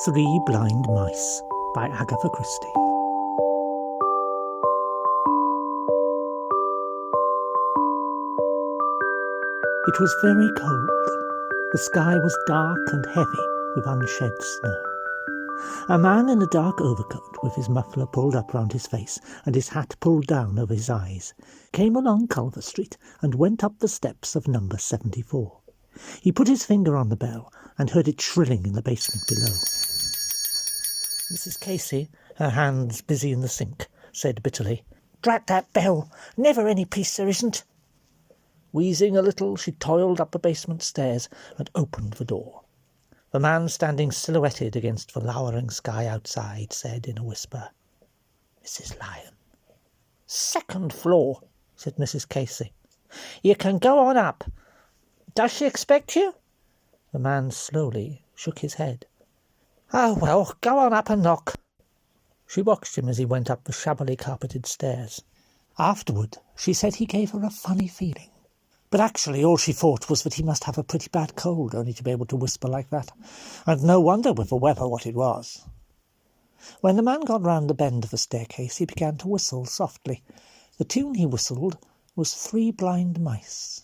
Three Blind Mice by Agatha Christie. It was very cold. The sky was dark and heavy with unshed snow. A man in a dark overcoat, with his muffler pulled up round his face and his hat pulled down over his eyes, came along Culver Street and went up the steps of number 74. He put his finger on the bell and heard it shrilling in the basement below. Mrs. Casey, her hands busy in the sink, said bitterly, "Drat that bell! Never any peace there isn't." Wheezing a little, she toiled up the basement stairs and opened the door. The man standing silhouetted against the lowering sky outside said in a whisper, "Mrs. Lyon." "Second floor," said Mrs. Casey. "You can go on up. Does she expect you?" The man slowly shook his head. "Oh, well, go on up and knock." She watched him as he went up the shabbily carpeted stairs. Afterward, she said he gave her a funny feeling. But actually all she thought was that he must have a pretty bad cold only to be able to whisper like that, and no wonder with the weather what it was. When the man got round the bend of the staircase, he began to whistle softly. The tune he whistled was Three Blind Mice.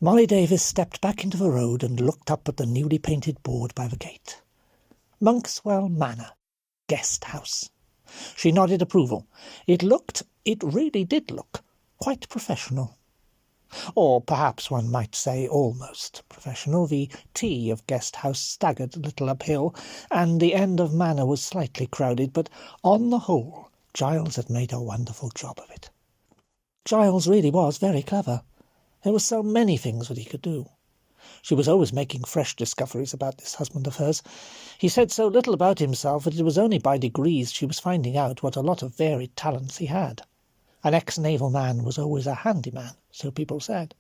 Molly Davis stepped back into the road and looked up at the newly painted board by the gate. Monkswell Manor, Guest House. She nodded approval. It really did look, quite professional. Or perhaps one might say almost professional. The T of Guest House staggered a little uphill, and the end of Manor was slightly crowded, but on the whole Giles had made a wonderful job of it. Giles really was very clever. There were so many things that he could do. She was always making fresh discoveries about this husband of hers. He said so little about himself that it was only by degrees she was finding out what a lot of varied talents he had. An ex-naval man was always a handy man, so people said.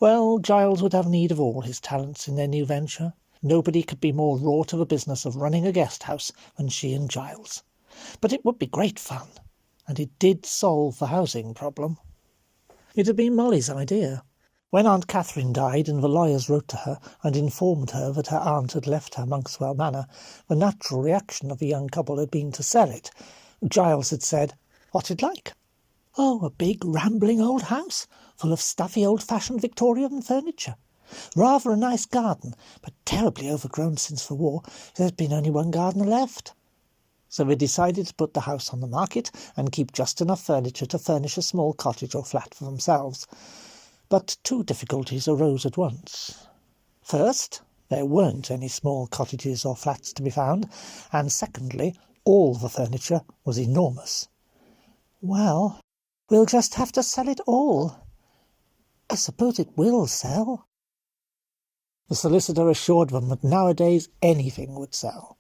Well, Giles would have need of all his talents in their new venture. Nobody could be more raw to the business of running a guest house than she and Giles. But it would be great fun, and it did solve the housing problem. It had been Molly's idea. When Aunt Catherine died and the lawyers wrote to her and informed her that her aunt had left her Monkswell Manor, the natural reaction of the young couple had been to sell it. Giles had said, "What's it like?" "Oh, a big, rambling old house, full of stuffy, old-fashioned Victorian furniture. Rather a nice garden, but terribly overgrown since the war. There's been only one gardener left." So they decided to put the house on the market and keep just enough furniture to furnish a small cottage or flat for themselves. But two difficulties arose at once. First, there weren't any small cottages or flats to be found, and secondly, all the furniture was enormous. "Well, we'll just have to sell it all. I suppose it will sell." The solicitor assured them that nowadays anything would sell.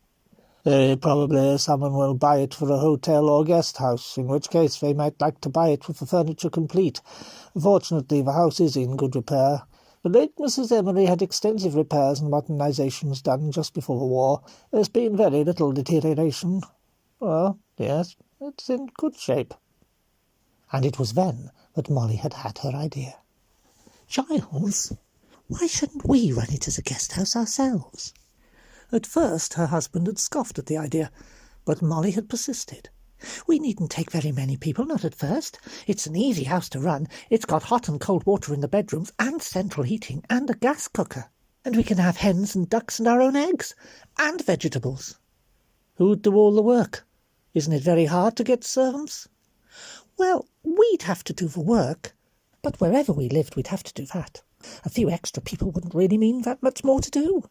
"Very probably someone will buy it for a hotel or guest house, in which case they might like to buy it with the furniture complete. Fortunately, the house is in good repair. The late Mrs. Emery had extensive repairs and modernizations done just before the war. There's been very little deterioration. Well, yes, it's in good shape." And it was then that Molly had had her idea. "Giles, why shouldn't we run it as a guest house ourselves?" At first her husband had scoffed at the idea, but Molly had persisted. "We needn't take very many people, not at first. It's an easy house to run. It's got hot and cold water in the bedrooms, and central heating, and a gas cooker. And we can have hens and ducks and our own eggs, and vegetables." "Who'd do all the work? Isn't it very hard to get servants?" "Well, we'd have to do the work, but wherever we lived we'd have to do that. A few extra people wouldn't really mean that much more to do.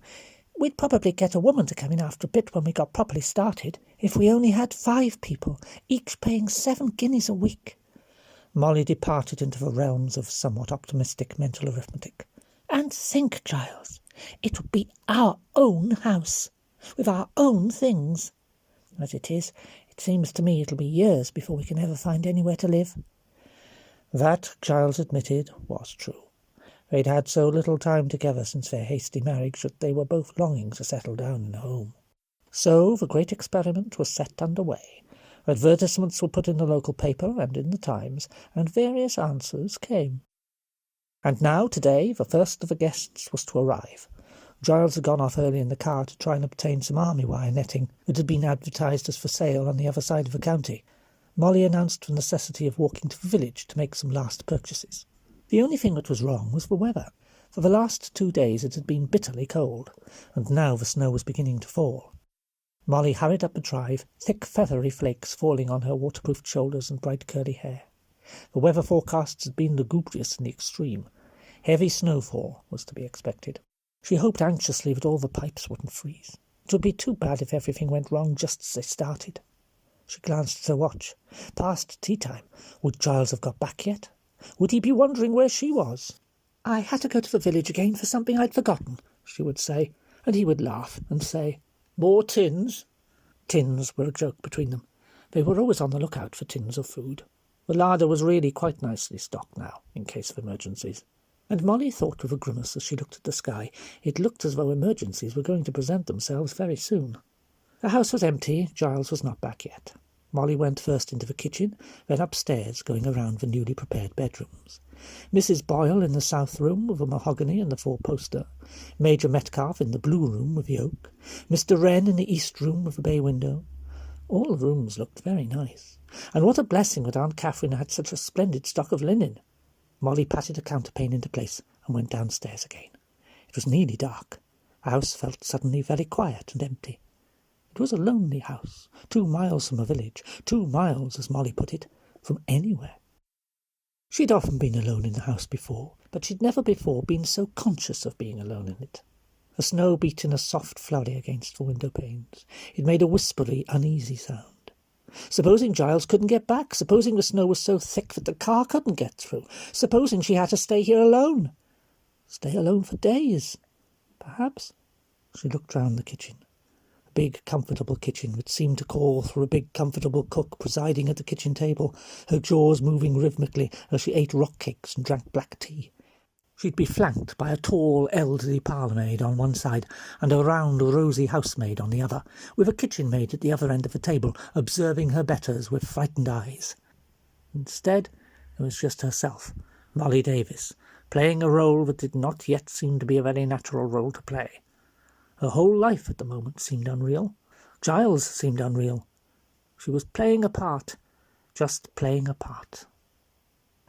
We'd probably get a woman to come in after a bit when we got properly started, if we only had 5 people, each paying 7 guineas a week." Molly departed into the realms of somewhat optimistic mental arithmetic. "And think, Giles, it would be our own house, with our own things. As it is, it seems to me it'll be years before we can ever find anywhere to live." That, Giles admitted, was true. They'd had so little time together since their hasty marriage that they were both longing to settle down in a home. So the great experiment was set under way. Advertisements were put in the local paper and in the Times, and various answers came. And now, today, the first of the guests was to arrive. Giles had gone off early in the car to try and obtain some army wire netting that had been advertised as for sale on the other side of the county. Molly announced the necessity of walking to the village to make some last purchases. The only thing that was wrong was the weather. For the last 2 days it had been bitterly cold, and now the snow was beginning to fall. Molly hurried up the drive, thick feathery flakes falling on her waterproofed shoulders and bright curly hair. The weather forecasts had been lugubrious in the extreme. Heavy snowfall was to be expected. She hoped anxiously that all the pipes wouldn't freeze. It would be too bad if everything went wrong just as they started. She glanced at her watch. Past tea time. Would Giles have got back yet? Would he be wondering where she was? "I had to go to the village again for something I'd forgotten," she would say, and he would laugh and say, "More tins?" Tins were a joke between them. They were always on the lookout for tins of food. The larder was really quite nicely stocked now, in case of emergencies. And Molly thought with a grimace as she looked at the sky. It looked as though emergencies were going to present themselves very soon. The house was empty. Giles was not back yet. Molly went first into the kitchen, then upstairs, going around the newly prepared bedrooms. Mrs. Boyle in the south room with the mahogany and the four-poster, Major Metcalfe in the blue room with the oak, Mr. Wren in the east room with the bay window. All the rooms looked very nice, and what a blessing that Aunt Catherine had such a splendid stock of linen. Molly patted a counterpane into place and went downstairs again. It was nearly dark. The house felt suddenly very quiet and empty. It was a lonely house, 2 miles from a village, 2 miles, as Molly put it, from anywhere. She'd often been alone in the house before, but she'd never before been so conscious of being alone in it. The snow beat in a soft flurry against the window panes. It made a whispery, uneasy sound. Supposing Giles couldn't get back? Supposing the snow was so thick that the car couldn't get through? Supposing she had to stay here alone? Stay alone for days, perhaps? She looked round the kitchen. A big, comfortable kitchen which seemed to call for a big, comfortable cook presiding at the kitchen table, her jaws moving rhythmically as she ate rock cakes and drank black tea. She'd be flanked by a tall, elderly parlour-maid on one side and a round, rosy housemaid on the other, with a kitchen-maid at the other end of the table, observing her betters with frightened eyes. Instead, it was just herself, Molly Davis, playing a role that did not yet seem to be a very natural role to play. Her whole life at the moment seemed unreal. Giles seemed unreal. She was playing a part, just playing a part.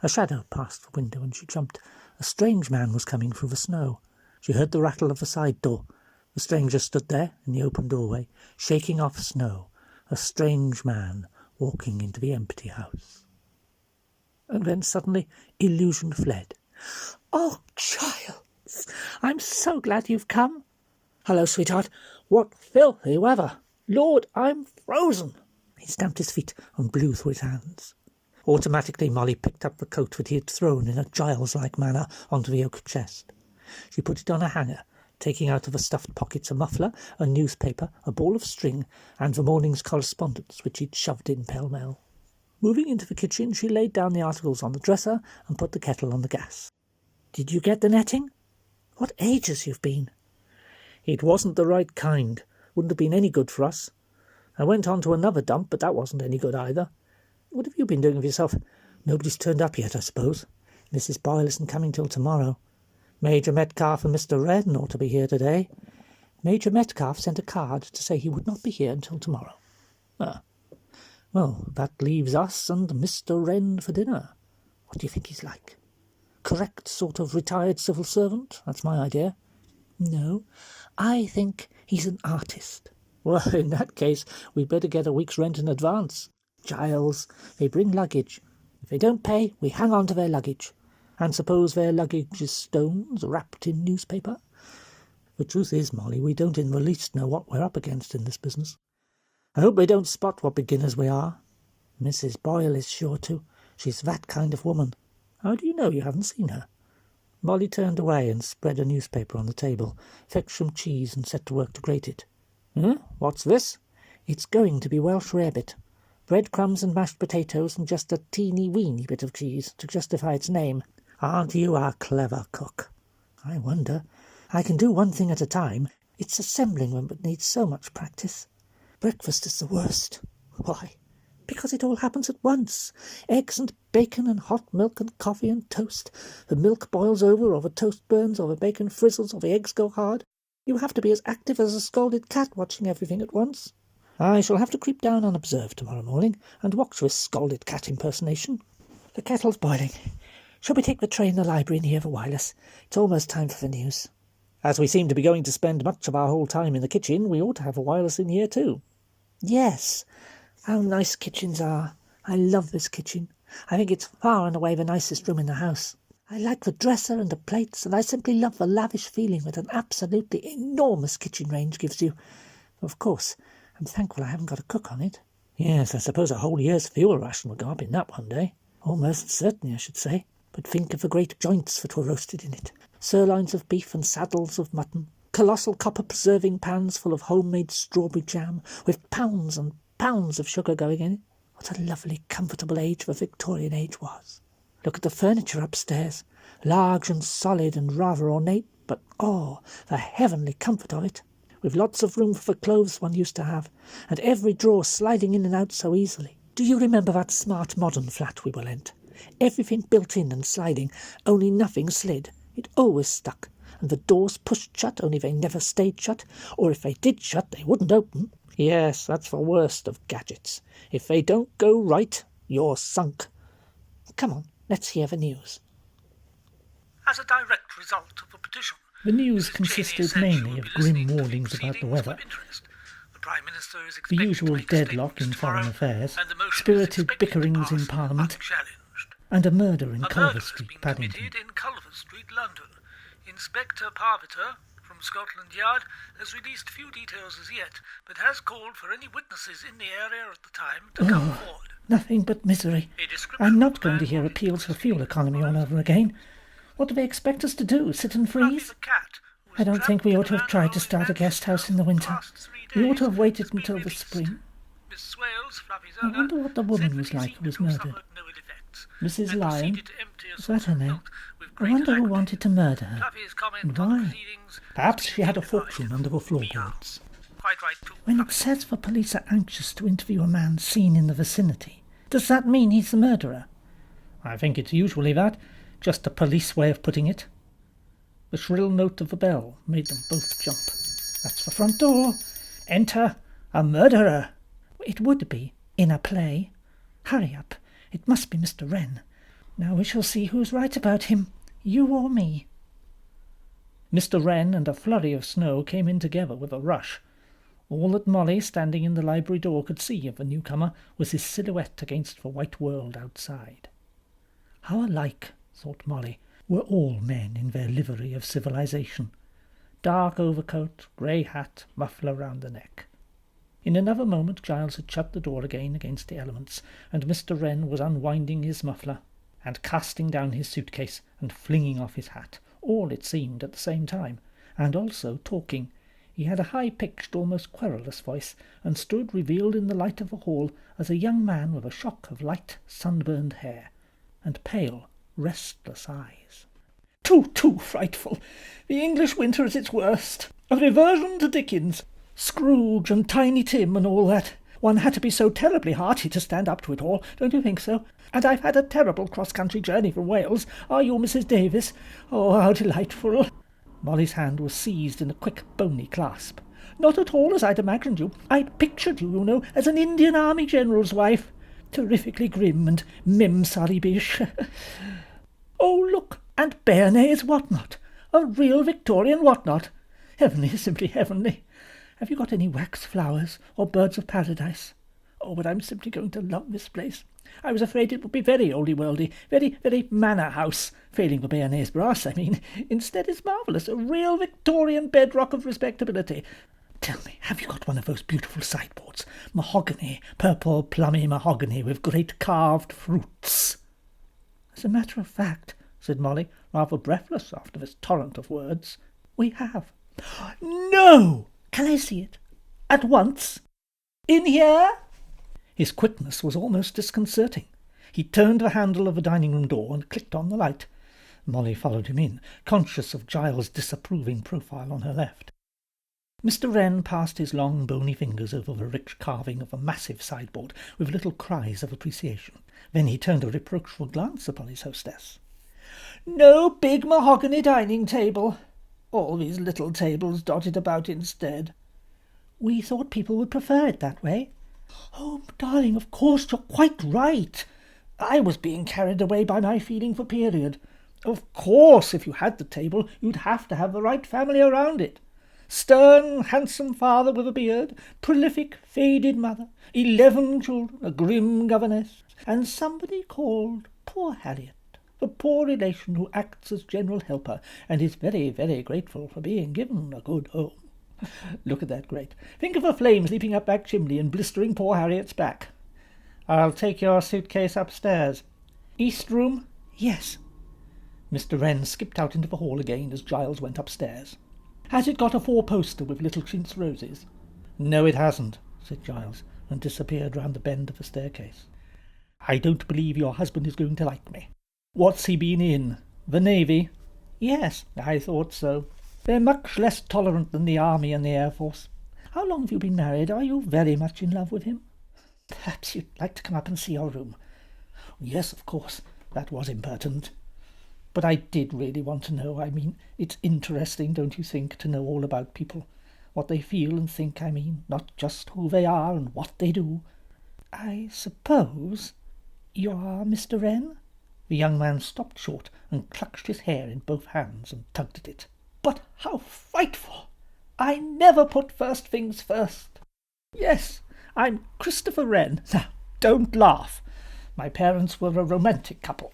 A shadow passed the window and she jumped. A strange man was coming through the snow. She heard the rattle of the side door. The stranger stood there in the open doorway, shaking off snow. A strange man walking into the empty house. And then suddenly illusion fled. "Oh, Giles, I'm so glad you've come." "Hello, sweetheart. What filthy weather. Lord, I'm frozen." He stamped his feet and blew through his hands. Automatically, Molly picked up the coat that he had thrown in a Giles-like manner onto the oak chest. She put it on a hanger, taking out of the stuffed pockets a muffler, a newspaper, a ball of string, and the morning's correspondence, which he'd shoved in pell-mell. Moving into the kitchen, she laid down the articles on the dresser and put the kettle on the gas. "Did you get the netting? What ages you've been." "It wasn't the right kind. Wouldn't have been any good for us. I went on to another dump, but that wasn't any good either. What have you been doing with yourself? Nobody's turned up yet, I suppose. Mrs. Boyle isn't coming till tomorrow. Major Metcalfe and Mr. Wren ought to be here today. Major Metcalfe sent a card to say he would not be here until tomorrow." "Ah. Well, that leaves us and Mr. Wren for dinner. What do you think he's like? Correct sort of retired civil servant? That's my idea." "No, I think he's an artist." "Well, in that case, we'd better get a week's rent in advance. Giles, they bring luggage. If they don't pay, we hang on to their luggage. And suppose their luggage is stones wrapped in newspaper? The truth is, Molly, we don't in the least know what we're up against in this business. I hope they don't spot what beginners we are. Mrs. Boyle is sure to. She's that kind of woman. How do you know you haven't seen her?" Molly turned away and spread a newspaper on the table, fetched some cheese and set to work to grate it. What's this?" "It's going to be Welsh rarebit. Breadcrumbs and mashed potatoes and just a teeny-weeny bit of cheese to justify its name." "Aren't you a clever cook?" "I wonder. I can do one thing at a time. It's assembling them that needs so much practice. Breakfast is the worst." "Why?" "Because it all happens at once. Eggs and bacon and hot milk and coffee and toast. The milk boils over, or the toast burns, or the bacon frizzles, or the eggs go hard. You have to be as active as a scalded cat watching everything at once. I shall have to creep down unobserved tomorrow morning and watch this scalded cat impersonation. The kettle's boiling. Shall we take the tray in the library and hear the wireless? It's almost time for the news. As we seem to be going to spend much of our whole time in the kitchen, we ought to have a wireless in here too. Yes. How nice kitchens are. I love this kitchen. I think it's far and away the nicest room in the house. I like the dresser and the plates, and I simply love the lavish feeling that an absolutely enormous kitchen range gives you. Of course, I'm thankful I haven't got a cook on it. Yes, I suppose a whole year's fuel ration will go up in that one day. Almost certainly, I should say. But think of the great joints that were roasted in it. Sirloins of beef and saddles of mutton. Colossal copper preserving pans full of homemade strawberry jam, with pounds and pounds of sugar going in it. What a lovely, comfortable age the Victorian age was. Look at the furniture upstairs. Large and solid and rather ornate, but oh, the heavenly comfort of it. With lots of room for the clothes one used to have, and every drawer sliding in and out so easily. Do you remember that smart modern flat we were lent? Everything built in and sliding, only nothing slid. It always stuck, and the doors pushed shut, only they never stayed shut, or if they did shut, they wouldn't open. Yes, that's the worst of gadgets. If they don't go right, you're sunk. Come on, let's hear the news. As a direct result of the petition, the news consisted mainly of grim warnings about the weather, the usual deadlock in foreign affairs, spirited bickerings in Parliament, and a murder in Culver Street, Paddington. In Culver Street, London. Inspector Parviter from Scotland Yard has released few details as yet, but has called for any witnesses in the area at the time to come forward. Nothing but misery. I'm not going to hear appeals for fuel economy all over again. What do they expect us to do, sit and freeze? I don't think we ought to have tried to start a guest house in the winter. We ought to have waited until the spring. I wonder what the woman was like who was murdered. Mrs. Lyon? Is that her name? I wonder who wanted to murder her. And why? Perhaps she had a fortune under the floorboards. When it says the police are anxious to interview a man seen in the vicinity, does that mean he's the murderer? I think it's usually that. Just a police way of putting it. The shrill note of the bell made them both jump. That's the front door. Enter a murderer. It would be, in a play. Hurry up. It must be Mr. Wren. Now we shall see who's right about him, you or me. Mr. Wren and a flurry of snow came in together with a rush. All that Molly, standing in the library door, could see of the newcomer was his silhouette against the white world outside. How alike, thought Molly, were all men in their livery of civilization. Dark overcoat, grey hat, muffler round the neck. In another moment Giles had shut the door again against the elements, and Mr. Wren was unwinding his muffler, and casting down his suitcase, and flinging off his hat, all, it seemed, at the same time, and also talking. He had a high-pitched, almost querulous voice, and stood revealed in the light of the hall as a young man with a shock of light, sunburned hair, and pale, restless eyes. Too frightful! The English winter at its worst. A reversion to Dickens. Scrooge and Tiny Tim and all that. One had to be so terribly hearty to stand up to it all, don't you think so? And I've had a terrible cross-country journey from Wales. Are you Mrs. Davis? Oh, how delightful! Molly's hand was seized in a quick, bony clasp. Not at all as I'd imagined you. I pictured you, you know, as an Indian Army general's wife. Terrifically grim and mim-sari-bish. Oh, look, and Béarnaise what-not. A real Victorian what-not. Heavenly, simply heavenly. Have you got any wax flowers or birds of paradise? Oh, but I'm simply going to love this place. I was afraid it would be very oldie-worldy, very manor house, failing the Béarnaise brass, I mean. Instead, it's marvellous, a real Victorian bedrock of respectability. Tell me, have you got one of those beautiful sideboards? Mahogany, purple plummy mahogany with great carved fruits. As a matter of fact, said Molly, rather breathless after this torrent of words, we have. No! Can I see it? At once? In here? His quickness was almost disconcerting. He turned the handle of the dining-room door and clicked on the light. Molly followed him in, conscious of Giles' disapproving profile on her left. Mr. Wren passed his long, bony fingers over the rich carving of a massive sideboard with little cries of appreciation. Then he turned a reproachful glance upon his hostess. No big mahogany dining table. all these little tables dotted about instead. We thought people would prefer it that way. Oh, darling, of course you're quite right. I was being carried away by my feeling for period. Of course, if you had the table, you'd have to have the right family around it. Stern, handsome father with a beard, prolific, faded mother, 11 children, a grim governess, and somebody called poor Harriet, the poor relation who acts as general helper, and is very, very grateful for being given a good home. Look at that grate. Think of a flame leaping up back chimney and blistering poor Harriet's back. I'll take your suitcase upstairs. East room? Yes. Mr. Wren skipped out into the hall again as Giles went upstairs. Has it got a four-poster with little chintz roses? No, it hasn't, said Giles, and disappeared round the bend of the staircase. I don't believe your husband is going to like me. What's he been in? The Navy? Yes, I thought so. They're much less tolerant than the Army and the Air Force. How long have you been married? Are you very much in love with him? Perhaps you'd like to come up and see your room. Yes, of course. That was impertinent. But I did really want to know. I mean, it's interesting, don't you think, to know all about people, what they feel and think, I mean, not just who they are and what they do. I suppose you are Mr. Wren? The young man stopped short and clutched his hair in both hands and tugged at it. But how frightful! I never put first things first. Yes, I'm Christopher Wren. Now, don't laugh. My parents were a romantic couple.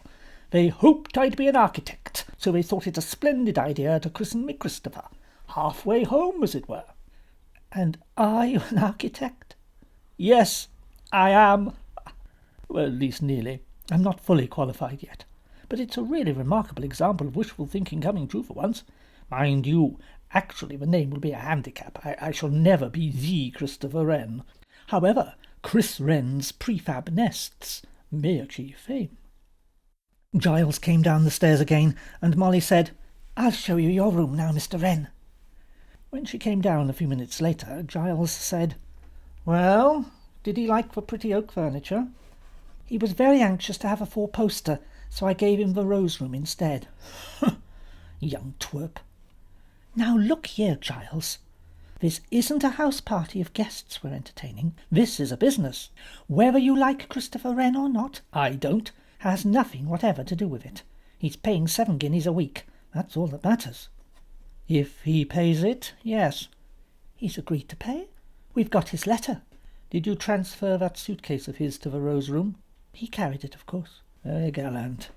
They hoped I'd be an architect, so they thought it a splendid idea to christen me Christopher, halfway home, as it were. And are you an architect? Yes, I am. Well, at least nearly. I'm not fully qualified yet. But it's a really remarkable example of wishful thinking coming true for once. Mind you, actually the name will be a handicap. I shall never be the Christopher Wren. However, Chris Wren's prefab nests may achieve fame. Giles came down the stairs again, and Molly said, I'll show you your room now, Mr. Wren. When she came down a few minutes later, Giles said, Well, did he like the pretty oak furniture? He was very anxious to have a four-poster, so I gave him the rose room instead. Young twerp. Now look here, Giles. This isn't a house party of guests we're entertaining. This is a business. Whether you like Christopher Wren or not, I don't, has nothing whatever to do with it. He's paying 7 guineas a week. That's all that matters. If he pays it, yes. He's agreed to pay. We've got his letter. Did you transfer that suitcase of his to the rose room? He carried it, of course. Very gallant.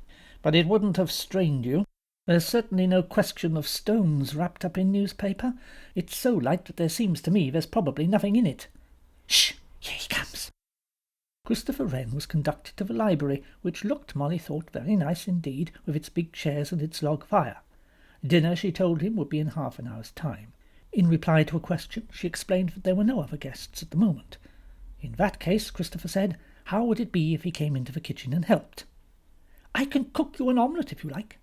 But it wouldn't have strained you. There's certainly no question of stones wrapped up in newspaper. It's so light that there seems to me there's probably nothing in it. Shh! Here he comes. Christopher Wren was conducted to the library, which looked, Molly thought, very nice indeed, with its big chairs and its log fire. Dinner, she told him, would be in half an hour's time. In reply to a question, she explained that there were no other guests at the moment. In that case, Christopher said, how would it be if he came into the kitchen and helped? I can cook you an omelette if you like.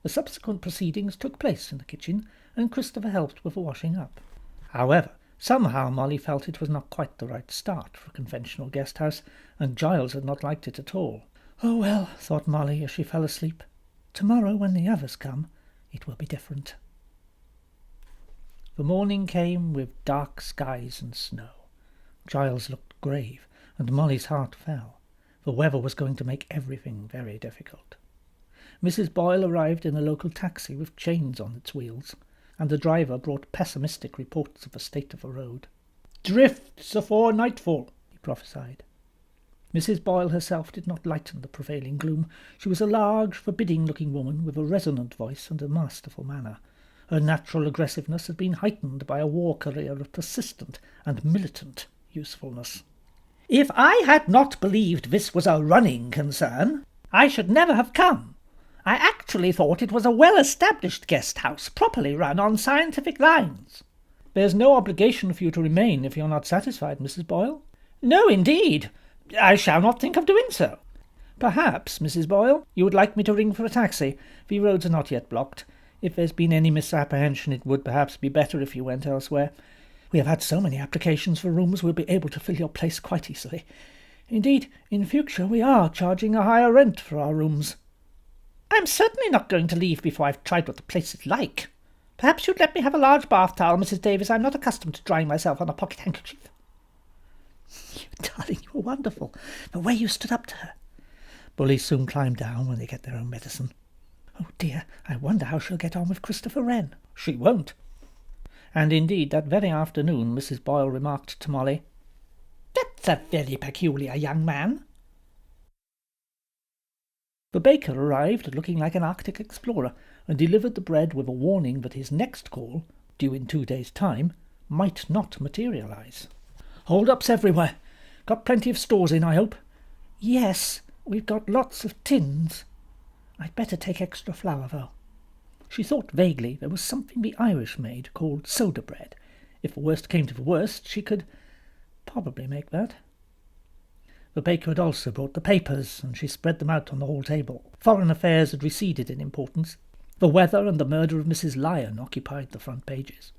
The subsequent proceedings took place in the kitchen, and Christopher helped with the washing up. However, somehow Molly felt it was not quite the right start for a conventional guest-house, and Giles had not liked it at all. Oh well, thought Molly as she fell asleep. Tomorrow, when the others come, it will be different. The morning came with dark skies and snow. Giles looked grave, and Molly's heart fell. The weather was going to make everything very difficult. Mrs. Boyle arrived in a local taxi with chains on its wheels, and the driver brought pessimistic reports of the state of the road. "Drifts afore nightfall," he prophesied. Mrs. Boyle herself did not lighten the prevailing gloom. She was a large, forbidding-looking woman with a resonant voice and a masterful manner. Her natural aggressiveness had been heightened by a war career of persistent and militant usefulness. "If I had not believed this was a running concern, I should never have come. I actually thought it was a well-established guest-house, properly run on scientific lines." "There's no obligation for you to remain if you're not satisfied, Mrs. Boyle." "No, indeed. I shall not think of doing so." "Perhaps, Mrs. Boyle, you would like me to ring for a taxi. The roads are not yet blocked. If there's been any misapprehension, it would perhaps be better if you went elsewhere. We have had so many applications for rooms, we'll be able to fill your place quite easily. Indeed, in future we are charging a higher rent for our rooms." "I'm certainly not going to leave before I've tried what the place is like." Perhaps you'd let me have a large bath towel, Mrs. Davis. I'm not accustomed to drying myself on a pocket handkerchief. Darling, you were wonderful. The way you stood up to her. Bullies soon climb down when they get their own medicine. Oh dear, I wonder how she'll get on with Christopher Wren. She won't. And indeed, that very afternoon, Mrs. Boyle remarked to Molly, "That's a very peculiar young man." The baker arrived looking like an Arctic explorer and delivered the bread with a warning that his next call, due in 2 days' time, might not materialize. "Hold-ups everywhere. Got plenty of stores in, I hope?" "Yes, we've got lots of tins. I'd better take extra flour, though." She thought vaguely there was something the Irish made called soda bread. If the worst came to the worst, she could probably make that. The baker had also brought the papers, and she spread them out on the hall table. Foreign affairs had receded in importance. The weather and the murder of Mrs. Lyon occupied the front pages.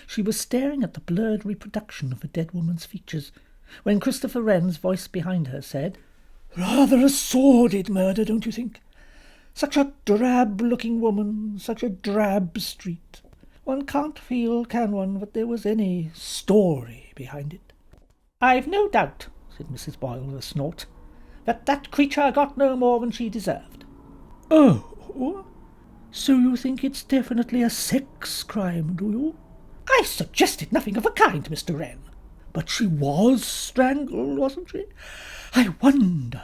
She was staring at the blurred reproduction of the dead woman's features, when Christopher Wren's voice behind her said, "Rather a sordid murder, don't you think? Such a drab-looking woman, such a drab street. One can't feel, can one, that there was any story behind it." "I've no doubt," said Mrs. Boyle with a snort, that creature got no more than she deserved." "Oh, so you think it's definitely a sex crime, do you?" "I suggested nothing of the kind, Mr. Wren." "But she was strangled, wasn't she? I wonder,"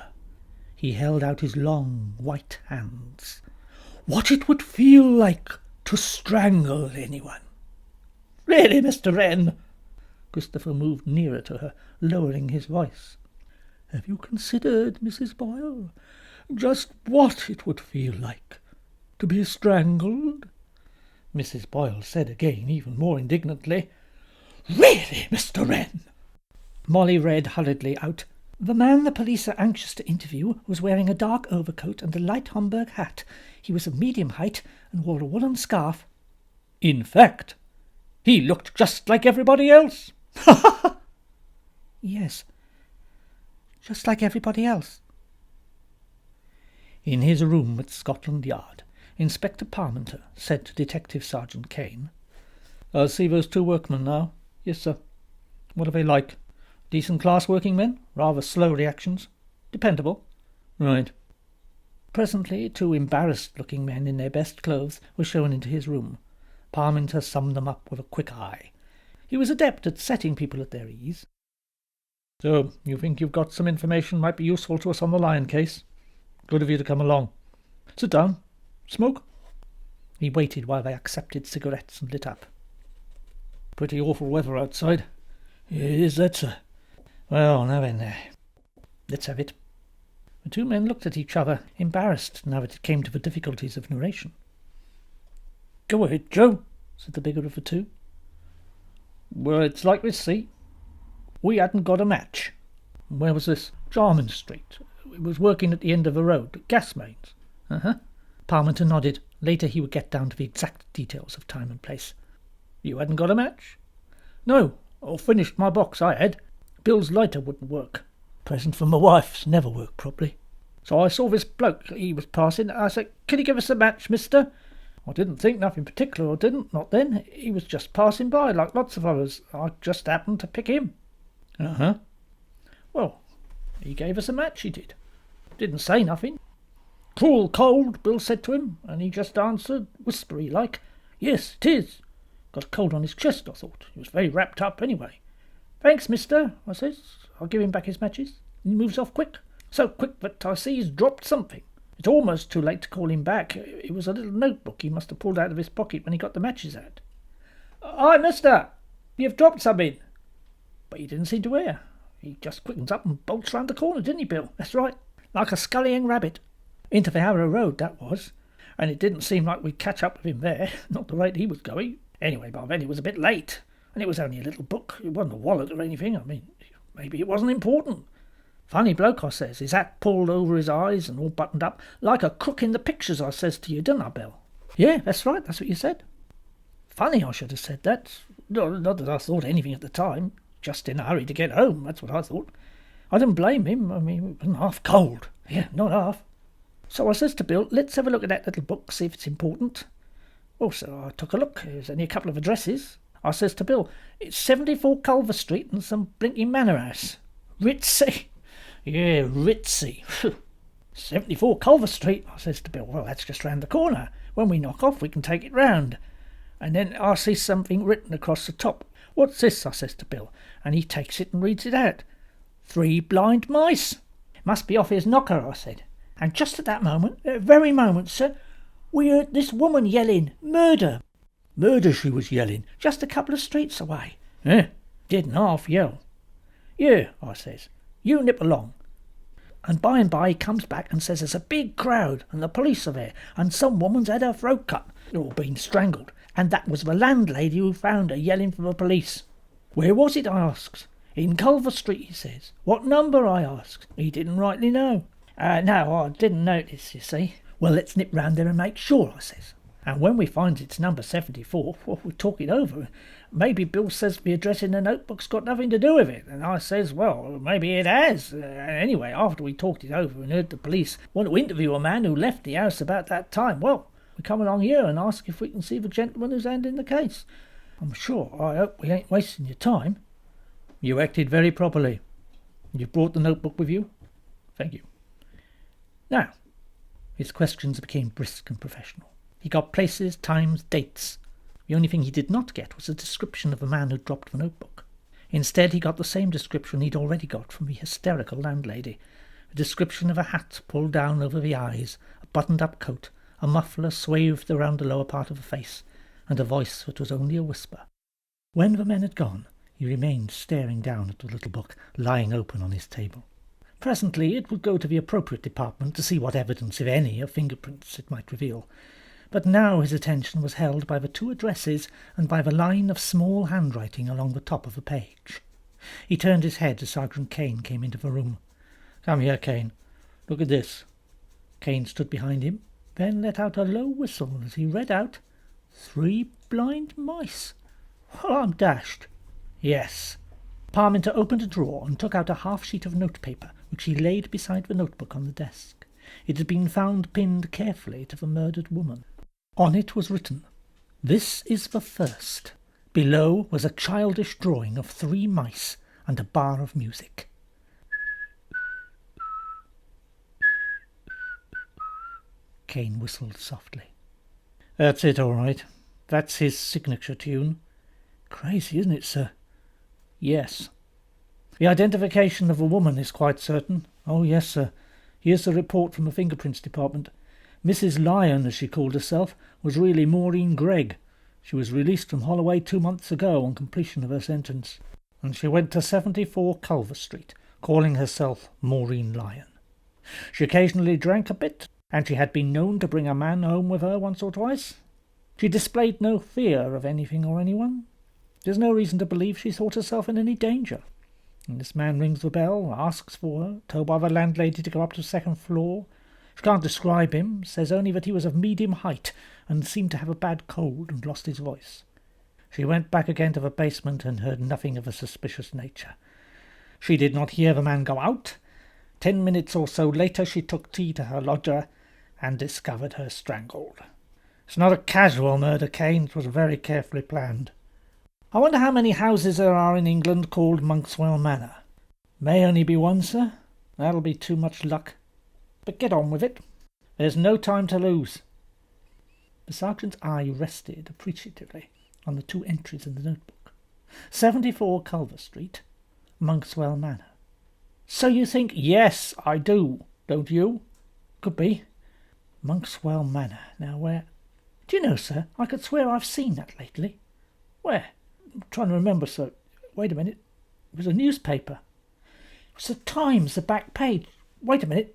he held out his long white hands, "what it would feel like to strangle anyone." "Really, Mr. Wren?" Christopher moved nearer to her, lowering his voice. "Have you considered, Mrs. Boyle, just what it would feel like to be strangled?" Mrs. Boyle said again, even more indignantly, "Really, Mr. Wren?" Molly read hurriedly out, "The man the police are anxious to interview was wearing a dark overcoat and a light Homburg hat. He was of medium height and wore a woolen scarf." "In fact, he looked just like everybody else." "Yes, just like everybody else." In his room at Scotland Yard, Inspector Parmenter said to Detective Sergeant Kane, "I'll see those 2 workmen now." "Yes, sir." "What are they like? Decent class working men? Rather slow reactions? Dependable?" "Right." Presently 2 embarrassed-looking men in their best clothes were shown into his room. Parmenter summed them up with a quick eye. He was adept at setting people at their ease. "So, you think you've got some information might be useful to us on the Lyon case? Good of you to come along. Sit down. Smoke?" He waited while they accepted cigarettes and lit up. "Pretty awful weather outside." "It is that, sir." "Well, now then, let's have it." The 2 men looked at each other, embarrassed now that it came to the difficulties of narration. "Go ahead, Joe," said the bigger of the 2. "Well, it's like this, see. We hadn't got a match." "Where was this?" "Jarman Street. It was working at the end of the road. Gas mains." "Uh-huh." Parmenter nodded. Later he would get down to the exact details of time and place. "You hadn't got a match?" "No. I finished my box, I had. Bill's lighter wouldn't work. Present from my wife's never worked properly. So I saw this bloke, he was passing. I said, 'Can you give us a match, mister?' I didn't think nothing particular, I didn't, not then. He was just passing by, like lots of others. I just happened to pick him." "Uh-huh." "Well, he gave us a match, he did. Didn't say nothing. 'Cruel cold,' Bill said to him, and he just answered, whispery like, 'Yes, it is.' Got a cold on his chest, I thought. He was very wrapped up anyway. 'Thanks, mister,' I says. I'll give him back his matches. And he moves off quick. So quick that I see he's dropped something. It's almost too late to call him back. It was a little notebook he must have pulled out of his pocket when he got the matches out. 'Hi, mister, you've dropped something.' But he didn't seem to hear. He just quickens up and bolts round the corner, didn't he, Bill? That's right, like a scurrying rabbit. Into the Harrow Road, that was. And it didn't seem like we'd catch up with him there, not the rate he was going. Anyway, by then it was a bit late, and it was only a little book. It wasn't a wallet or anything. I mean, maybe it wasn't important. Funny bloke, I says, his hat pulled over his eyes and all buttoned up, like a crook in the pictures, I says to you, didn't I, Bill?" "Yeah, that's right, that's what you said." "Funny I should have said that. Not that I thought anything at the time. Just in a hurry to get home, that's what I thought. I didn't blame him. I mean, it wasn't half cold. Yeah, not half. So I says to Bill, 'Let's have a look at that little book, see if it's important.' Well, so I took a look. There's only a couple of addresses. I says to Bill, it's 74 Culver Street and some blinking manor house. Ritzy? Yeah, ritzy. 74 Culver Street, I says to Bill. Well, that's just round the corner. When we knock off, we can take it round. And then I see something written across the top. What's this? I says to Bill. And he takes it and reads it out. 3 blind mice. Must be off his knocker, I said. And just at that moment, very moment, sir, we heard this woman yelling, murder. Murder, she was yelling, just a couple of streets away. Didn't half yell. Yeah, I says, you nip along. And by he comes back and says there's a big crowd and the police are there and some woman's had her throat cut or been strangled, and that was the landlady who found her yelling for the police. Where was it, I asks. In Culver Street, he says. What number, I asks. He didn't rightly know. No, I didn't notice, you see. Well, let's nip round there and make sure, I says. And when we finds it's number 74, well, we talk it over. Maybe Bill says the address in the notebook's got nothing to do with it. And I says, well, maybe it has. Anyway, after we talked it over and heard the police want to interview a man who left the house about that time, well, we come along here and ask if we can see the gentleman who's handling the case. I'm sure I hope we ain't wasting your time. You acted very properly. You've brought the notebook with you? Thank you. Now, his questions became brisk and professional. He got places, times, dates. The only thing he did not get was a description of the man who dropped the notebook. Instead, he got the same description he'd already got from the hysterical landlady. A description of a hat pulled down over the eyes, a buttoned-up coat, a muffler swathed around the lower part of the face, and a voice that was only a whisper. When the men had gone, he remained staring down at the little book lying open on his table. Presently it would go to the appropriate department to see what evidence, if any, of fingerprints it might reveal. But now his attention was held by the 2 addresses and by the line of small handwriting along the top of the page. He turned his head as Sergeant Kane came into the room. "Come here, Kane. Look at this." Kane stood behind him, then let out a low whistle as he read out, 3 blind mice. Well, I'm dashed. Yes. Parminter opened a drawer and took out a half-sheet of notepaper, which he laid beside the notebook on the desk. It had been found pinned carefully to the murdered woman. On it was written, "This is the first." Below was a childish drawing of 3 mice and a bar of music. Kane whistled softly. "That's it, all right. That's his signature tune." "Crazy, isn't it, sir?" "Yes." "The identification of the woman is quite certain." "Oh, yes, sir. Here's the report from the fingerprints department. Mrs. Lyon, as she called herself, was really Maureen Gregg. She was released from Holloway 2 months ago on completion of her sentence, and she went to 74 Culver Street, calling herself Maureen Lyon. She occasionally drank a bit, and she had been known to bring a man home with her once or twice. She displayed no fear of anything or anyone. There's no reason to believe she thought herself in any danger. And this man rings the bell, asks for her, told by the landlady to go up to the 2nd floor. She can't describe him, says only that he was of medium height and seemed to have a bad cold and lost his voice. She went back again to the basement and heard nothing of a suspicious nature. She did not hear the man go out. 10 minutes or so later she took tea to her lodger and discovered her strangled. It's not a casual murder, Kane. It was very carefully planned. I wonder how many houses there are in England called Monkswell Manor. May only be one, sir. That'll be too much luck. But get on with it. There's no time to lose." The sergeant's eye rested appreciatively on the 2 entries in the notebook. 74 Culver Street, Monkswell Manor. "So you think—" "Yes, I do. Don't you?" "Could be. Monkswell Manor. Now where—" "Do you know, sir, I could swear I've seen that lately." "Where?" "I'm trying to remember, sir. Wait a minute. It was a newspaper. It was the Times, the back page. Wait a minute.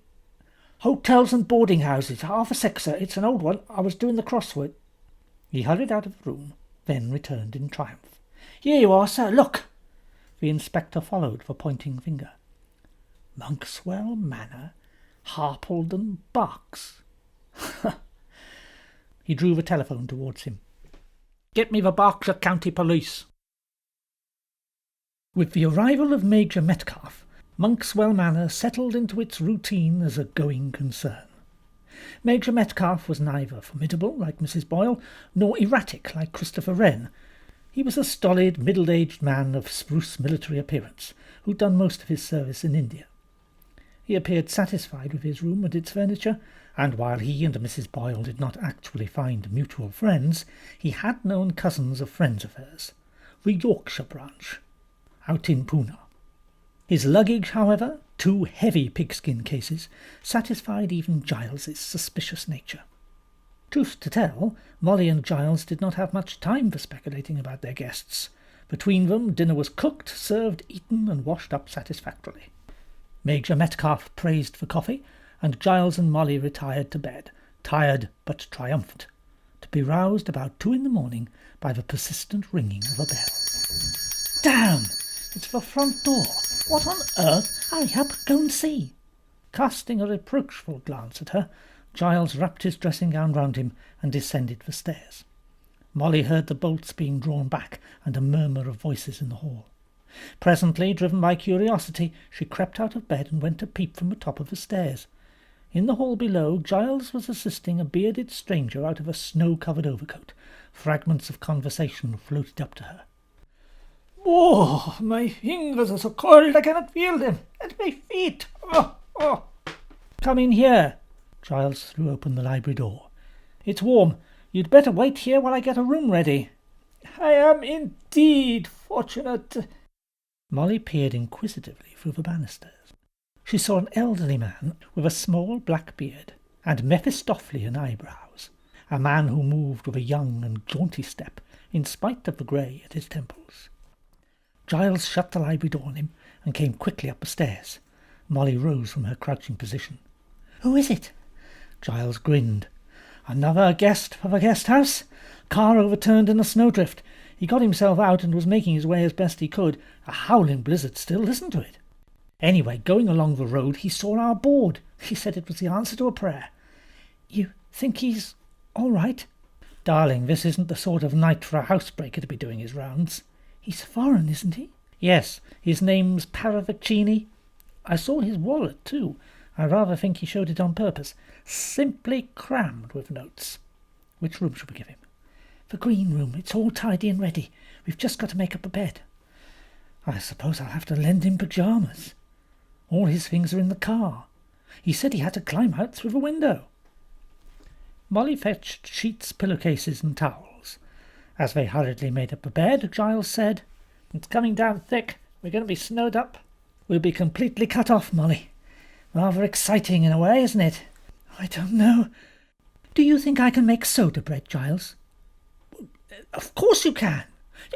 Hotels and boarding houses. Half a sec, sir. It's an old one. I was doing the crossword." He hurried out of the room, then returned in triumph. "Here you are, sir. Look." The inspector followed the pointing finger. "Monkswell Manor, Harpledon, Berks." He drew the telephone towards him. "Get me the Berkshire County Police." With the arrival of Major Metcalfe, Monkswell Manor settled into its routine as a going concern. Major Metcalfe was neither formidable, like Mrs. Boyle, nor erratic, like Christopher Wren. He was a stolid, middle-aged man of spruce military appearance, who'd done most of his service in India. He appeared satisfied with his room and its furniture, and while he and Mrs. Boyle did not actually find mutual friends, he had known cousins of friends of hers, the Yorkshire branch, out in Poona. His luggage, however, 2 heavy pigskin cases, satisfied even Giles's suspicious nature. Truth to tell, Molly and Giles did not have much time for speculating about their guests. Between them, dinner was cooked, served, eaten, and washed up satisfactorily. Major Metcalfe praised for coffee, and Giles and Molly retired to bed, tired but triumphant, to be roused about 2 a.m. by the persistent ringing of a bell. "Damn! It's the front door. What on earth? Hurry up, go and see." Casting a reproachful glance at her, Giles wrapped his dressing gown round him and descended the stairs. Molly heard the bolts being drawn back and a murmur of voices in the hall. Presently, driven by curiosity, she crept out of bed and went to peep from the top of the stairs. In the hall below, Giles was assisting a bearded stranger out of a snow-covered overcoat. Fragments of conversation floated up to her. "Oh, my fingers are so cold I cannot feel them. And my feet! Oh! Come in here." Giles threw open the library door. "It's warm. You'd better wait here while I get a room ready." "I am indeed fortunate." Molly peered inquisitively through the banisters. She saw an elderly man with a small black beard and Mephistophelian eyebrows, a man who moved with a young and jaunty step in spite of the grey at his temples. Giles shut the library door on him and came quickly up the stairs. Molly rose from her crouching position. "Who is it?" Giles grinned. "Another guest for the guest house. Car overturned in a snowdrift. He got himself out and was making his way as best he could. A howling blizzard still, listen to it. Anyway, going along the road, he saw our board. He said it was the answer to a prayer." "You think he's all right?" "Darling, this isn't the sort of night for a housebreaker to be doing his rounds." "He's foreign, isn't he?" "Yes, his name's Paravaccini. I saw his wallet, too. I rather think he showed it on purpose. Simply crammed with notes." "Which room shall we give him?" "The green room. It's all tidy and ready. We've just got to make up a bed." "I suppose I'll have to lend him pyjamas. All his things are in the car. He said he had to climb out through the window." Molly fetched sheets, pillowcases, and towels. As they hurriedly made up the bed, Giles said, "It's coming down thick. We're going to be snowed up." "We'll be completely cut off, Molly. Rather exciting in a way, isn't it?" "I don't know. Do you think I can make soda bread, Giles?" "Of course you can.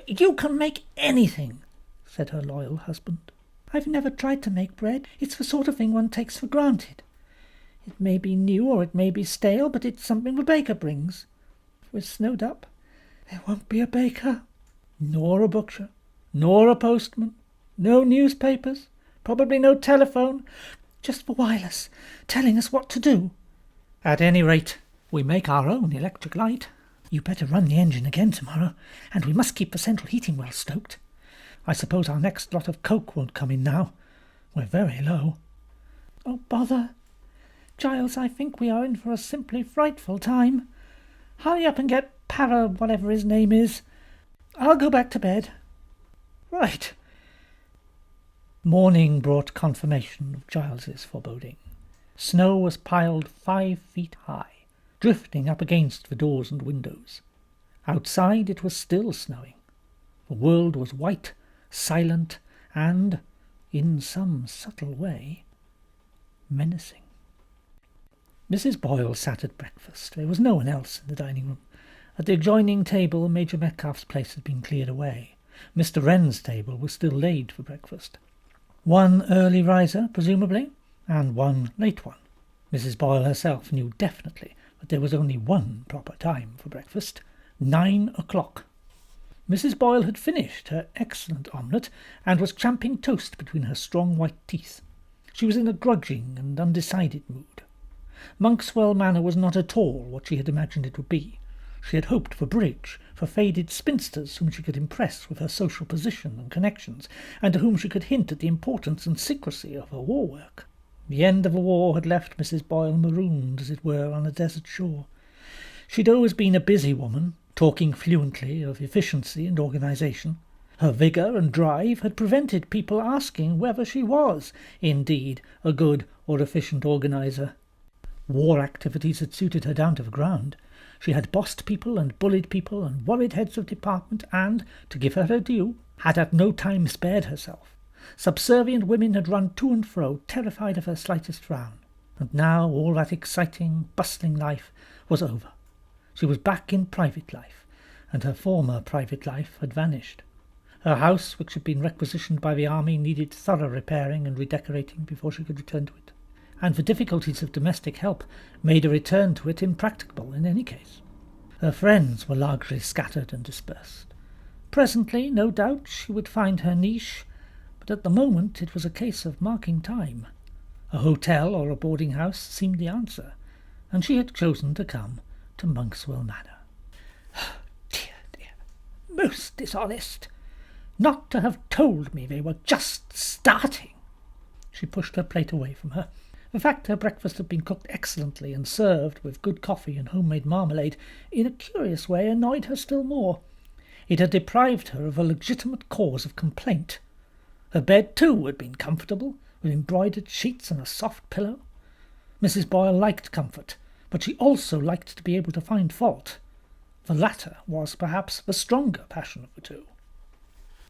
You can make anything," said her loyal husband. "I've never tried to make bread. It's the sort of thing one takes for granted. It may be new or it may be stale, but it's something the baker brings. If we're snowed up, there won't be a baker, nor a butcher, nor a postman, no newspapers, probably no telephone, just the wireless, telling us what to do. At any rate, we make our own electric light. You better run the engine again tomorrow, and we must keep the central heating well stoked. I suppose our next lot of coke won't come in now. We're very low." "Oh, bother. Giles, I think we are in for a simply frightful time. Hurry up and get whatever his name is. I'll go back to bed." "Right." Morning brought confirmation of Giles's foreboding. Snow was piled 5 feet high, drifting up against the doors and windows. Outside it was still snowing. The world was white, silent, and, in some subtle way, menacing. Mrs. Boyle sat at breakfast. There was no one else in the dining room. At the adjoining table, Major Metcalfe's place had been cleared away. Mr. Wren's table was still laid for breakfast. One early riser, presumably, and one late one. Mrs. Boyle herself knew definitely that there was only one proper time for breakfast, 9 o'clock. Mrs. Boyle had finished her excellent omelette and was champing toast between her strong white teeth. She was in a grudging and undecided mood. Monkswell Manor was not at all what she had imagined it would be. She had hoped for bridge, for faded spinsters whom she could impress with her social position and connections, and to whom she could hint at the importance and secrecy of her war work. The end of a war had left Mrs. Boyle marooned, as it were, on a desert shore. She'd always been a busy woman, talking fluently of efficiency and organisation. Her vigour and drive had prevented people asking whether she was, indeed, a good or efficient organiser. War activities had suited her down to the ground. She had bossed people and bullied people and worried heads of department and, to give her due, had at no time spared herself. Subservient women had run to and fro, terrified of her slightest frown. And now all that exciting, bustling life was over. She was back in private life, and her former private life had vanished. Her house, which had been requisitioned by the army, needed thorough repairing and redecorating before she could return to it, and the difficulties of domestic help made a return to it impracticable in any case. Her friends were largely scattered and dispersed. Presently, no doubt, she would find her niche, but at the moment it was a case of marking time. A hotel or a boarding-house seemed the answer, and she had chosen to come to Monkswell Manor. Dear, dear, most dishonest! Not to have told me they were just starting! She pushed her plate away from her. The fact her breakfast had been cooked excellently and served with good coffee and homemade marmalade in a curious way annoyed her still more. It had deprived her of a legitimate cause of complaint. Her bed, too, had been comfortable, with embroidered sheets and a soft pillow. Mrs. Boyle liked comfort, but she also liked to be able to find fault. The latter was perhaps the stronger passion of the two.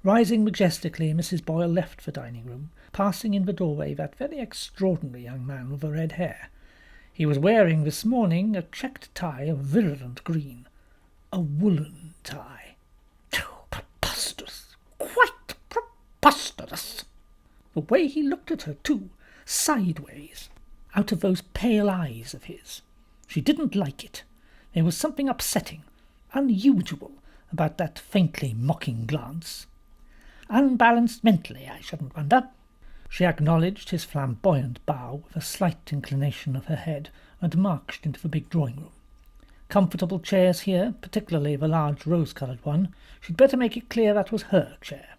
Rising majestically, Mrs. Boyle left the dining-room, passing in the doorway that very extraordinary young man with the red hair. He was wearing this morning a checked tie of virulent green, a woolen tie. Preposterous! Quite preposterous! The way he looked at her, too, sideways, out of those pale eyes of his. She didn't like it. There was something upsetting, unusual, about that faintly mocking glance. Unbalanced mentally, I shouldn't wonder. She acknowledged his flamboyant bow with a slight inclination of her head, and marched into the big drawing-room. Comfortable chairs here, particularly the large rose-coloured one. She'd better make it clear that was her chair.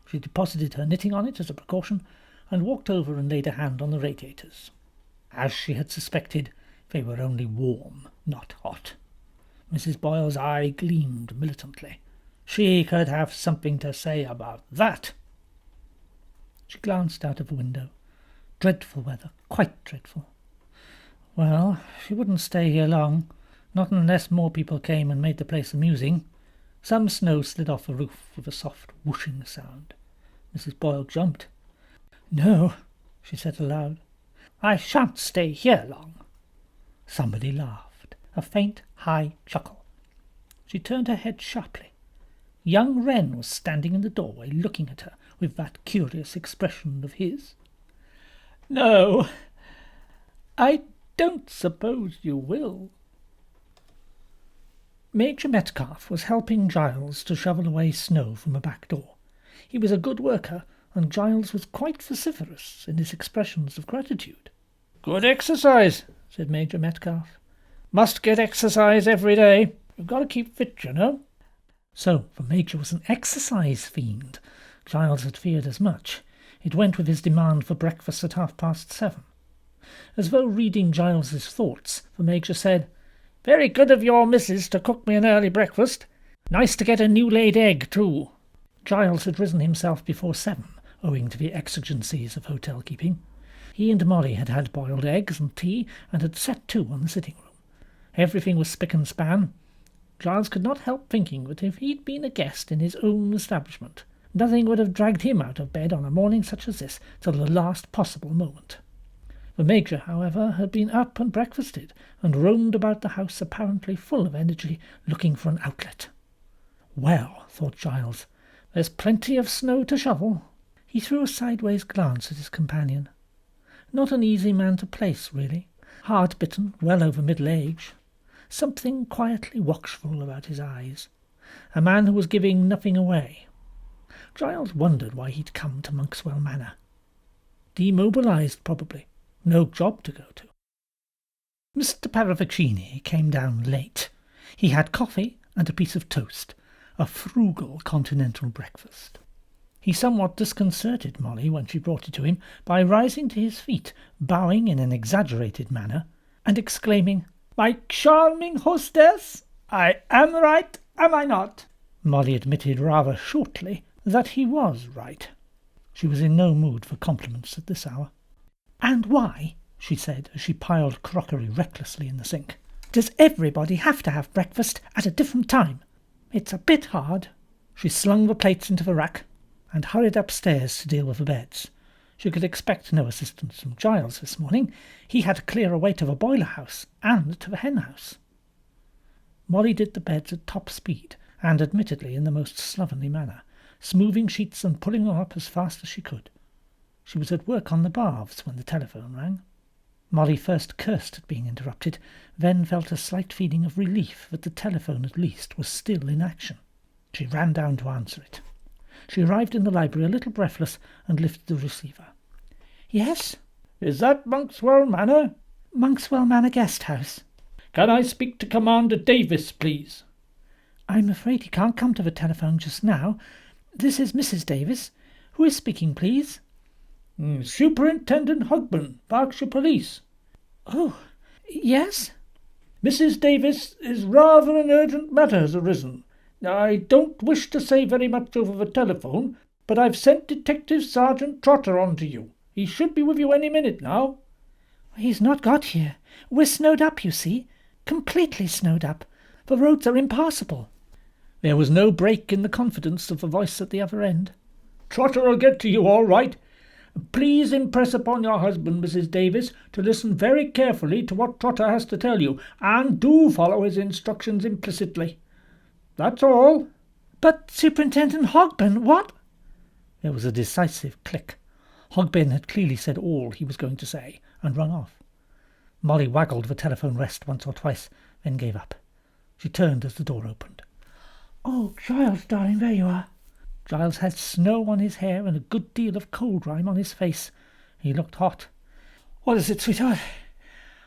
She deposited her knitting on it as a precaution, and walked over and laid a hand on the radiators. As she had suspected, they were only warm, not hot. Mrs. Boyle's eye gleamed militantly. She could have something to say about that. She glanced out of the window. Dreadful weather, quite dreadful. Well, she wouldn't stay here long, not unless more people came and made the place amusing. Some snow slid off the roof with a soft whooshing sound. Mrs. Boyle jumped. "No," she said aloud, "I shan't stay here long." Somebody laughed, a faint, high chuckle. She turned her head sharply. Young Wren was standing in the doorway looking at her with that curious expression of his. "No, I don't suppose you will." Major Metcalfe was helping Giles to shovel away snow from a back door. He was a good worker, and Giles was quite vociferous in his expressions of gratitude. "Good exercise," said Major Metcalfe. "Must get exercise every day. You've got to keep fit, you know." So the Major was an exercise fiend. Giles had feared as much. It went with his demand for breakfast at 7:30. As though reading Giles's thoughts, the Major said, "Very good of your missus to cook me an early breakfast. Nice to get a new-laid egg, too." Giles had risen himself before 7, owing to the exigencies of hotel-keeping. He and Molly had had boiled eggs and tea, and had set to on the sitting-room. Everything was spick and span. Giles could not help thinking that if he'd been a guest in his own establishment, nothing would have dragged him out of bed on a morning such as this till the last possible moment. The Major, however, had been up and breakfasted, and roamed about the house apparently full of energy, looking for an outlet. Well, thought Giles, there's plenty of snow to shovel. He threw a sideways glance at his companion. Not an easy man to place, really. Hard-bitten, well over middle age. Something quietly watchful about his eyes. A man who was giving nothing away. Giles wondered why he'd come to Monkswell Manor. Demobilised, probably. No job to go to. Mr. Paravaccini came down late. He had coffee and a piece of toast, a frugal continental breakfast. He somewhat disconcerted Molly when she brought it to him by rising to his feet, bowing in an exaggerated manner, and exclaiming, "My charming hostess, I am right, am I not?" Molly admitted rather shortly that he was right. She was in no mood for compliments at this hour. "And why," she said, as she piled crockery recklessly in the sink, "does everybody have to have breakfast at a different time? It's a bit hard." She slung the plates into the rack and hurried upstairs to deal with the beds. She could expect no assistance from Giles this morning. He had to clear away to the boiler house and to the hen house. Molly did the beds at top speed, and admittedly in the most slovenly manner, smoothing sheets and pulling them up as fast as she could. She was at work on the baths when the telephone rang. Molly first cursed at being interrupted, then felt a slight feeling of relief that the telephone at least was still in action. She ran down to answer it. She arrived in the library a little breathless and lifted the receiver. "Yes?" "Is that Monkswell Manor?" "Monkswell Manor Guest House." "Can I speak to Commander Davis, please?" "I'm afraid he can't come to the telephone just now. This is Mrs. Davis. Who is speaking, please?" "Superintendent Hogben, Berkshire Police." "Oh, yes?" "Mrs. Davis, is rather an urgent matter has arisen. I don't wish to say very much over the telephone, but I've sent Detective Sergeant Trotter on to you. He should be with you any minute now." "He's not got here. We're snowed up, you see. Completely snowed up. The roads are impassable." There was no break in the confidence of the voice at the other end. "Trotter'll get to you all right. Please impress upon your husband, Mrs. Davis, to listen very carefully to what Trotter has to tell you, and do follow his instructions implicitly. That's all." "But, Superintendent Hogben, what—" There was a decisive click. Hogben had clearly said all he was going to say, and rung off. Molly waggled the telephone rest once or twice, then gave up. She turned as the door opened. "Oh, Giles, darling, there you are." Giles had snow on his hair and a good deal of cold rime on his face. He looked hot. "What is it, sweetheart?"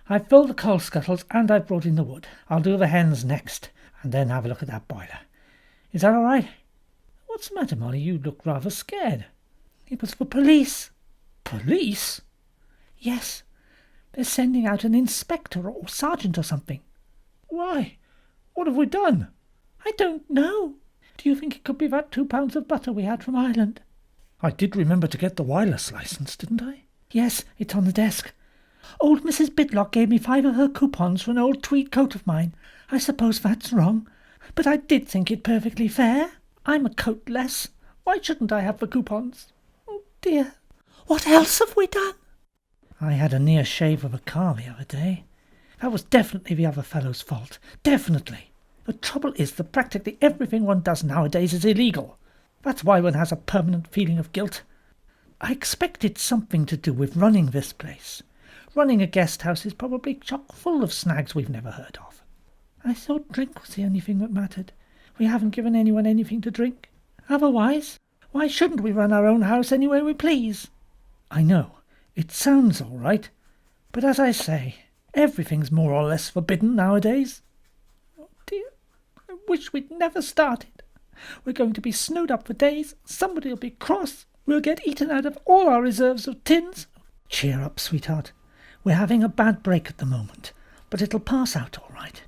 "I've filled the coal scuttles and I've brought in the wood. I'll do the hens next, and then have a look at that boiler. Is that all right?" "What's the matter, Molly? You look rather scared." "It was the police." "Police?" "Yes. They're sending out an inspector or sergeant or something." "Why? What have we done?" "I don't know. Do you think it could be that 2 pounds of butter we had from Ireland?" "I did remember to get the wireless licence, didn't I?" "Yes, it's on the desk. Old Mrs. Bidlock gave me 5 of her coupons for an old tweed coat of mine. I suppose that's wrong, but I did think it perfectly fair. I'm a coatless. Why shouldn't I have the coupons? Oh, dear. What else have we done?" "I had a near shave of a car the other day. That was definitely the other fellow's fault. Definitely. The trouble is that practically everything one does nowadays is illegal. That's why one has a permanent feeling of guilt. I expect it's something to do with running this place. Running a guest house is probably chock full of snags we've never heard of." "I thought drink was the only thing that mattered. We haven't given anyone anything to drink. Otherwise, why shouldn't we run our own house any way we please?" "I know. It sounds all right. But as I say, everything's more or less forbidden nowadays." "Oh, dear. I wish we'd never started. We're going to be snowed up for days. Somebody'll be cross. We'll get eaten out of all our reserves of tins." "Cheer up, sweetheart. We're having a bad break at the moment, but it'll pass out all right."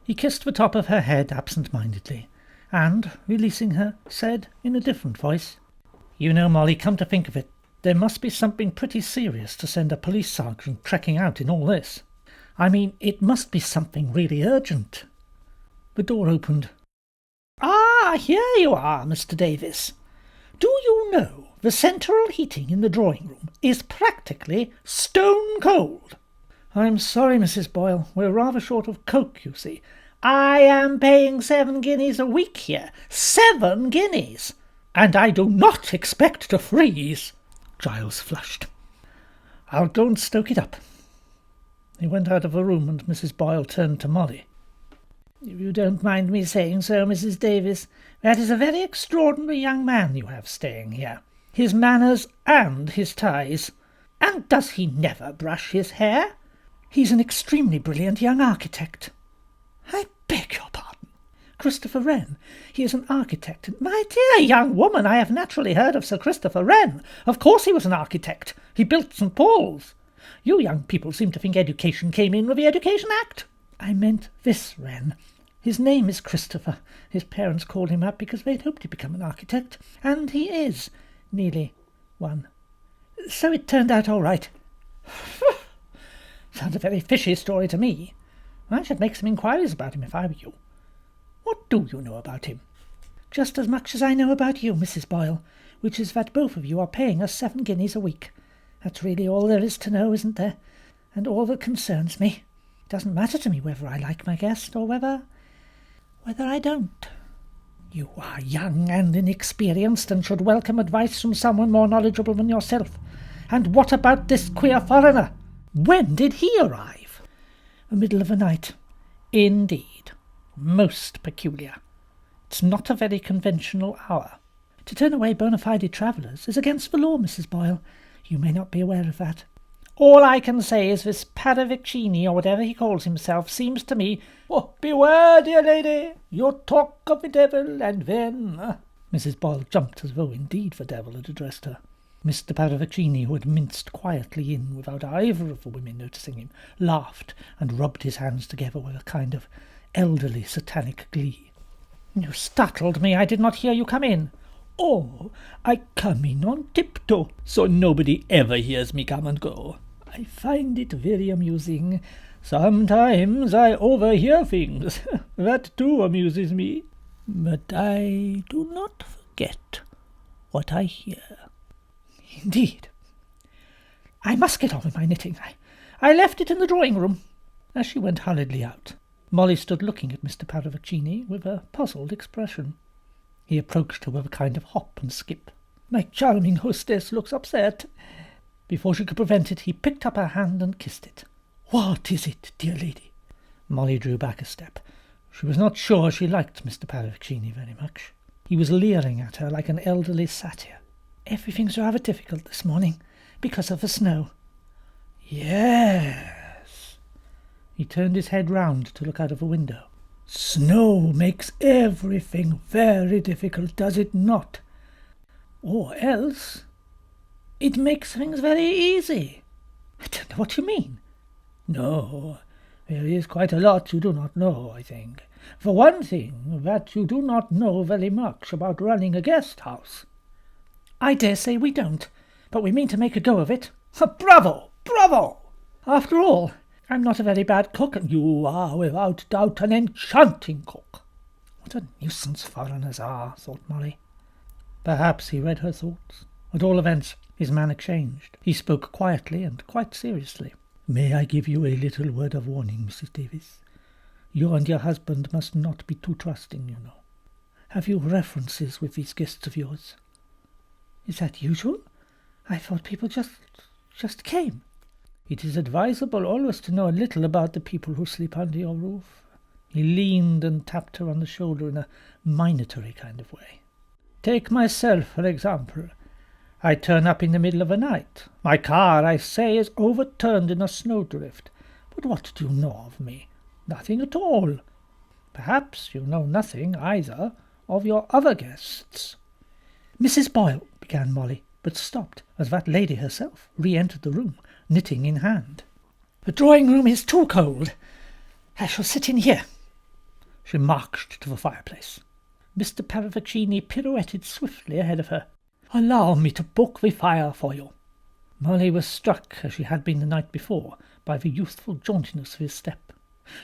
He kissed the top of her head absent-mindedly, and, releasing her, said in a different voice, "You know, Molly, come to think of it, there must be something pretty serious to send a police sergeant trekking out in all this. I mean, it must be something really urgent." The door opened. "Ah, here you are, Mr. Davis. Do you know the central heating in the drawing-room is practically stone cold?" "I'm sorry, Mrs. Boyle. We're rather short of coke, you see." "I am paying 7 guineas a week here. 7 guineas! And I do not expect to freeze." Giles flushed. "I'll go and stoke it up." He went out of the room, and Mrs. Boyle turned to Molly. "If you don't mind me saying so, Mrs. Davis, that is a very extraordinary young man you have staying here. His manners and his ties. And does he never brush his hair?" "He's an extremely brilliant young architect." "I beg your pardon. Christopher Wren. He is an architect. My dear young woman, I have naturally heard of Sir Christopher Wren. Of course he was an architect. He built St. Paul's. You young people seem to think education came in with the Education Act. I meant this Wren. His name is Christopher. His parents called him that because they'd hoped he'd become an architect. And he is nearly one. So it turned out all right. Sounds a very fishy story to me. I should make some inquiries about him if I were you. What do you know about him? Just as much as I know about you, Mrs. Boyle, which is that both of you are paying us 7 guineas a week. That's really all there is to know, isn't there? And all that concerns me. It doesn't matter to me whether I like my guest or whether I don't. You are young and inexperienced and should welcome advice from someone more knowledgeable than yourself. And what about this queer foreigner? When did he arrive? The middle of the night. Indeed. Most peculiar. It's not a very conventional hour. To turn away bona fide travellers is against the law, Mrs. Boyle. You may not be aware of that. All I can say is this Paravicini, or whatever he calls himself, seems to me— Oh, beware, dear lady, you talk of the devil, and then— Mrs. Boyle jumped as though indeed the devil had addressed her. Mr. Paravicini, who had minced quietly in without either of the women noticing him, laughed and rubbed his hands together with a kind of elderly satanic glee. You startled me. I did not hear you come in. Oh, I come in on tiptoe, so nobody ever hears me come and go. I find it very amusing. Sometimes I overhear things. That too amuses me. But I do not forget what I hear. Indeed. I must get on with my knitting. I left it in the drawing-room. As she went hurriedly out, Molly stood looking at Mr. Paravicini with a puzzled expression. He approached her with a kind of hop and skip. My charming hostess looks upset. Before she could prevent it, he picked up her hand and kissed it. What is it, dear lady? Molly drew back a step. She was not sure she liked Mr. Paravicini very much. He was leering at her like an elderly satyr. Everything's rather difficult this morning, because of the snow. Yes. He turned his head round to look out of the window. Snow makes everything very difficult, does it not? Or else it makes things very easy. I don't know what you mean. No, there is quite a lot you do not know, I think. For one thing, that you do not know very much about running a guest house. I dare say we don't, but we mean to make a go of it. Bravo! Bravo! After all, I'm not a very bad cook, and you are without doubt an enchanting cook. What a nuisance foreigners are, thought Molly. Perhaps he read her thoughts. At all events, his manner changed. He spoke quietly and quite seriously. May I give you a little word of warning, Mrs. Davis? You and your husband must not be too trusting, you know. Have you references with these guests of yours? Is that usual? I thought people just came. It is advisable always to know a little about the people who sleep under your roof. He leaned and tapped her on the shoulder in a minatory kind of way. Take myself, for example. I turn up in the middle of the night. My car, I say, is overturned in a snowdrift. But what do you know of me? Nothing at all. Perhaps you know nothing, either, of your other guests. Mrs. Boyle, began Molly, but stopped as that lady herself re-entered the room, knitting in hand. The drawing-room is too cold. I shall sit in here. She marched to the fireplace. Mr. Paravicini pirouetted swiftly ahead of her. Allow me to poke the fire for you. Molly was struck, as she had been the night before, by the youthful jauntiness of his step.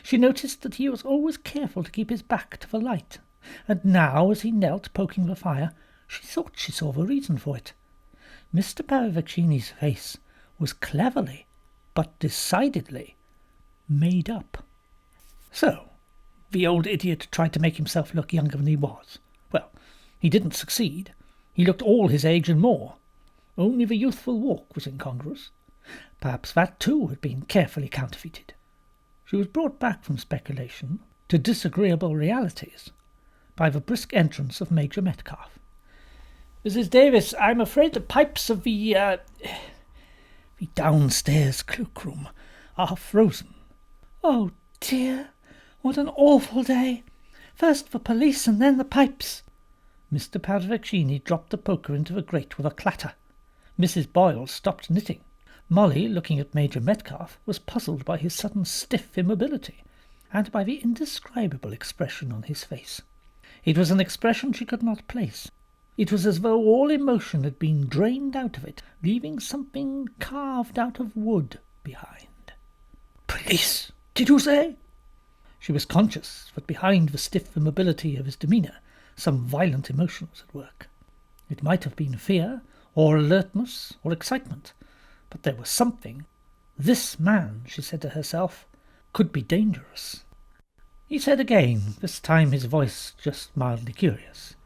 She noticed that he was always careful to keep his back to the light, and now, as he knelt poking the fire, she thought she saw the reason for it. Mr. Paravicini's face was cleverly, but decidedly, made up. So, the old idiot tried to make himself look younger than he was. Well, he didn't succeed. He looked all his age and more. Only the youthful walk was incongruous. Perhaps that too had been carefully counterfeited. She was brought back from speculation to disagreeable realities by the brisk entrance of Major Metcalfe. Mrs. Davis, I'm afraid the pipes of the downstairs cloakroom are frozen. Oh dear, what an awful day. First the police and then the pipes." Mr. Parravicini dropped the poker into the grate with a clatter. Mrs. Boyle stopped knitting. Molly, looking at Major Metcalfe, was puzzled by his sudden stiff immobility, and by the indescribable expression on his face. It was an expression she could not place. It was as though all emotion had been drained out of it, leaving something carved out of wood behind. "Police, did you say?" She was conscious that behind the stiff immobility of his demeanour some violent emotion was at work. It might have been fear, or alertness, or excitement, but there was something. This man, she said to herself, could be dangerous. He said again, this time his voice just mildly curious,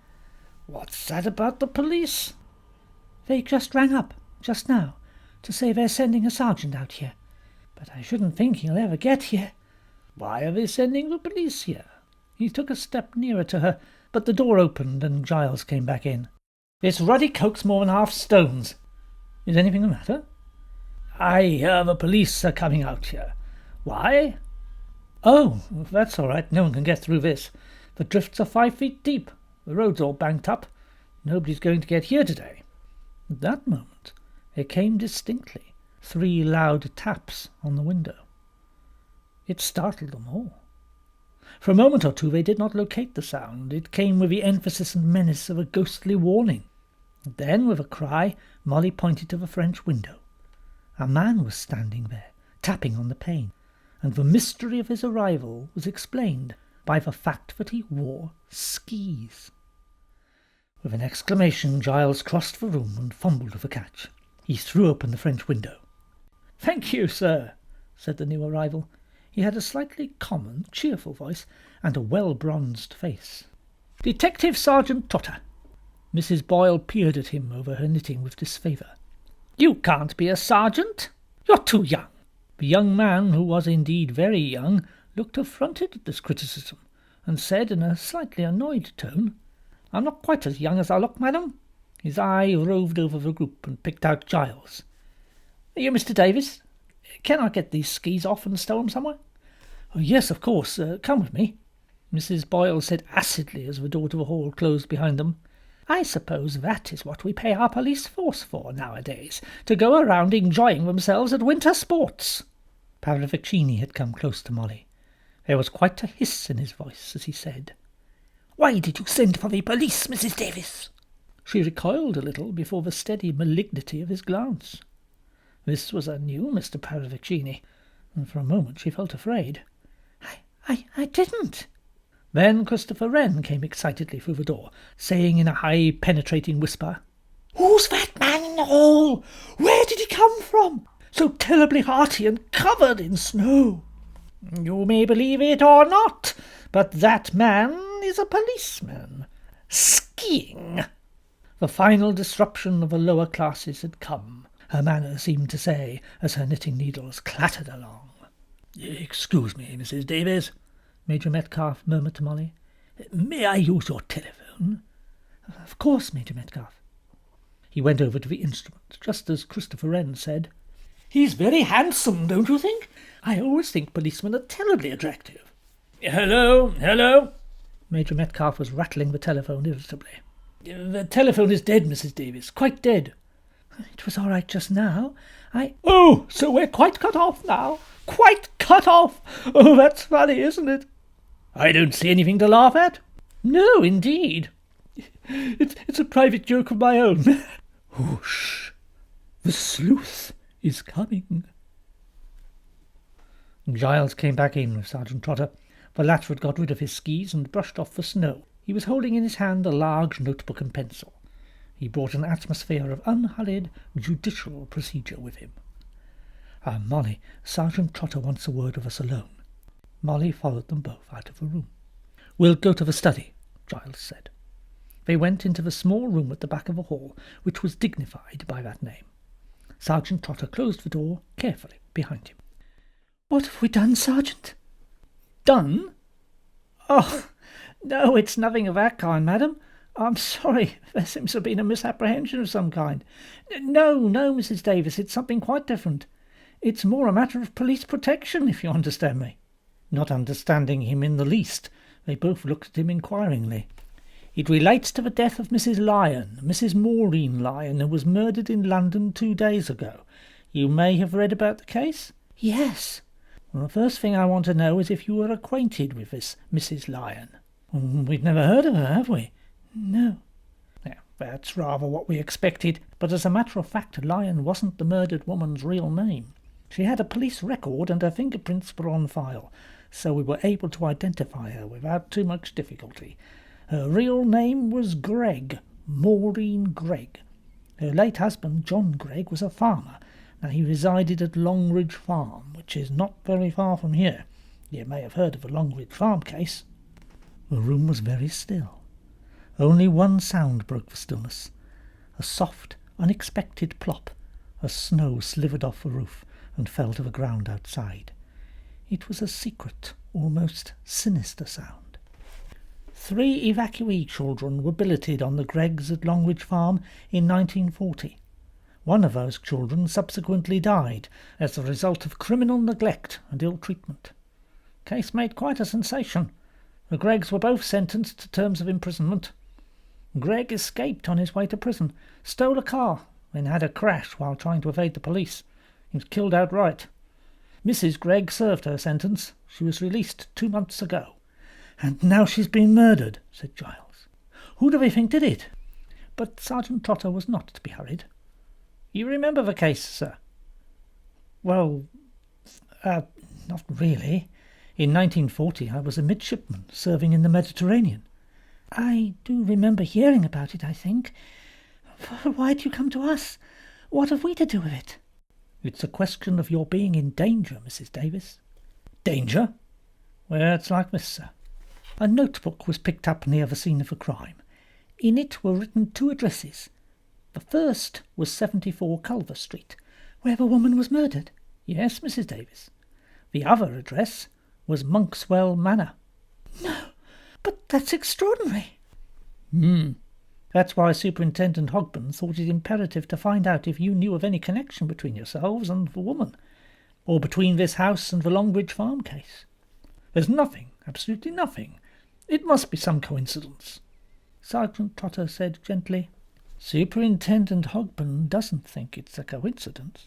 "What's that about the police?" "They just rang up, just now, to say they're sending a sergeant out here. But I shouldn't think he'll ever get here." "Why are they sending the police here?" He took a step nearer to her, but the door opened and Giles came back in. "This ruddy coke's more than half stones. Is anything the matter?" "I hear the police are coming out here. Why?" "Oh, that's all right. No one can get through this. The drifts are 5 feet deep. The road's all banked up. Nobody's going to get here today." At that moment there came distinctly 3 loud taps on the window. It startled them all. For a moment or two they did not locate the sound. It came with the emphasis and menace of a ghostly warning. And then, with a cry, Molly pointed to the French window. A man was standing there, tapping on the pane, and the mystery of his arrival was explained by the fact that he wore skis. With an exclamation, Giles crossed the room and fumbled with the catch. He threw open the French window. "Thank you, sir," said the new arrival. He had a slightly common, cheerful voice and a well-bronzed face. "Detective Sergeant Trotter." Mrs. Boyle peered at him over her knitting with disfavour. "You can't be a sergeant. You're too young." The young man, who was indeed very young, looked affronted at this criticism, and said in a slightly annoyed tone, "I'm not quite as young as I look, madam." His eye roved over the group and picked out Giles. "Are you Mr. Davis? Can I get these skis off and stow them somewhere?" "Oh, yes, of course. Come with me," Mrs. Boyle said acidly as the door to the hall closed behind them. "I suppose that is what we pay our police force for nowadays, to go around enjoying themselves at winter sports." Parravicini had come close to Molly. There was quite a hiss in his voice as he said, "Why did you send for the police, Mrs. Davis?" She recoiled a little before the steady malignity of his glance. This was a new Mr. Parravicini, and for a moment she felt afraid. I didn't." Then Christopher Wren came excitedly through the door, saying in a high, penetrating whisper, "Who's that man in the hall? Where did he come from? So terribly hearty and covered in snow." "You may believe it or not, but that man is a policeman. Skiing." The final disruption of the lower classes had come, her manner seemed to say, as her knitting needles clattered along. "Excuse me, Mrs. Davis," Major Metcalfe murmured to Molly. "May I use your telephone?" "Of course, Major Metcalfe." He went over to the instrument, just as Christopher Wren said, "He's very handsome, don't you think? I always think policemen are terribly attractive." Hello. Major Metcalfe was rattling the telephone irritably. "The telephone is dead, Mrs. Davis, quite dead." "It was all right just now. Oh, so we're quite cut off now? Quite cut off? Oh, that's funny, isn't it?" "I don't see anything to laugh at." "No, indeed. It's a private joke of my own." Whoosh! The sleuth is coming. Giles came back in with Sergeant Trotter. The latter had got rid of his skis and brushed off the snow. He was holding in his hand a large notebook and pencil. He brought an atmosphere of unhurried, judicial procedure with him. "Molly, Sergeant Trotter wants a word with us alone." Molly followed them both out of the room. "We'll go to the study," Giles said. They went into the small room at the back of the hall, which was dignified by that name. Sergeant Trotter closed the door carefully behind him. "What have we done, Sergeant?" "Done? Oh, no, it's nothing of that kind, madam. I'm sorry, there seems to have been a misapprehension of some kind. No, Mrs. Davis, it's something quite different. It's more a matter of police protection, if you understand me." Not understanding him in the least, They both looked at him inquiringly. "It relates to the death of Mrs. Lyon, Mrs. Maureen Lyon, who was murdered in London 2 days ago. You may have read about the case?" "Yes." "Well, the first thing I want to know is if you were acquainted with this Mrs. Lyon." "We've never heard of her, have we?" "No." "Now, that's rather what we expected, but as a matter of fact, Lyon wasn't the murdered woman's real name. She had a police record and her fingerprints were on file, so we were able to identify her without too much difficulty. Her real name was Gregg, Maureen Gregg. Her late husband, John Gregg, was a farmer. Now, he resided at Longridge Farm, which is not very far from here. You may have heard of the Longridge Farm case." The room was very still. Only one sound broke the stillness. A soft, unexpected plop, as snow slivered off the roof and fell to the ground outside. It was a secret, almost sinister sound. 3 evacuee children were billeted on the Greggs at Longridge Farm in 1940. One of those children subsequently died as a result of criminal neglect and ill treatment. Case made quite a sensation. The Greggs were both sentenced to terms of imprisonment. Gregg escaped on his way to prison, stole a car, then had a crash while trying to evade the police. He was killed outright. Mrs. Gregg served her sentence. She was released 2 months ago. "And now she's been murdered," said Giles. "Who do they think did it?" But Sergeant Trotter was not to be hurried. "You remember the case, sir?" "Well, not really. In 1940 I was a midshipman serving in the Mediterranean." "I do remember hearing about it, I think. Why do you come to us? What have we to do with it?" "It's a question of your being in danger, Mrs. Davis." "Danger?" "Well, it's like this, sir. A notebook was picked up near the scene of the crime. In it were written 2 addresses. The first was 74 Culver Street, where the woman was murdered." "Yes, Mrs. Davis." "The other address was Monkswell Manor." "No, but that's extraordinary." That's why Superintendent Hogben thought it imperative to find out if you knew of any connection between yourselves and the woman, or between this house and the Longridge Farm case. There's nothing, absolutely nothing. It must be some coincidence." Sergeant Trotter said gently, "Superintendent Hogben doesn't think it's a coincidence.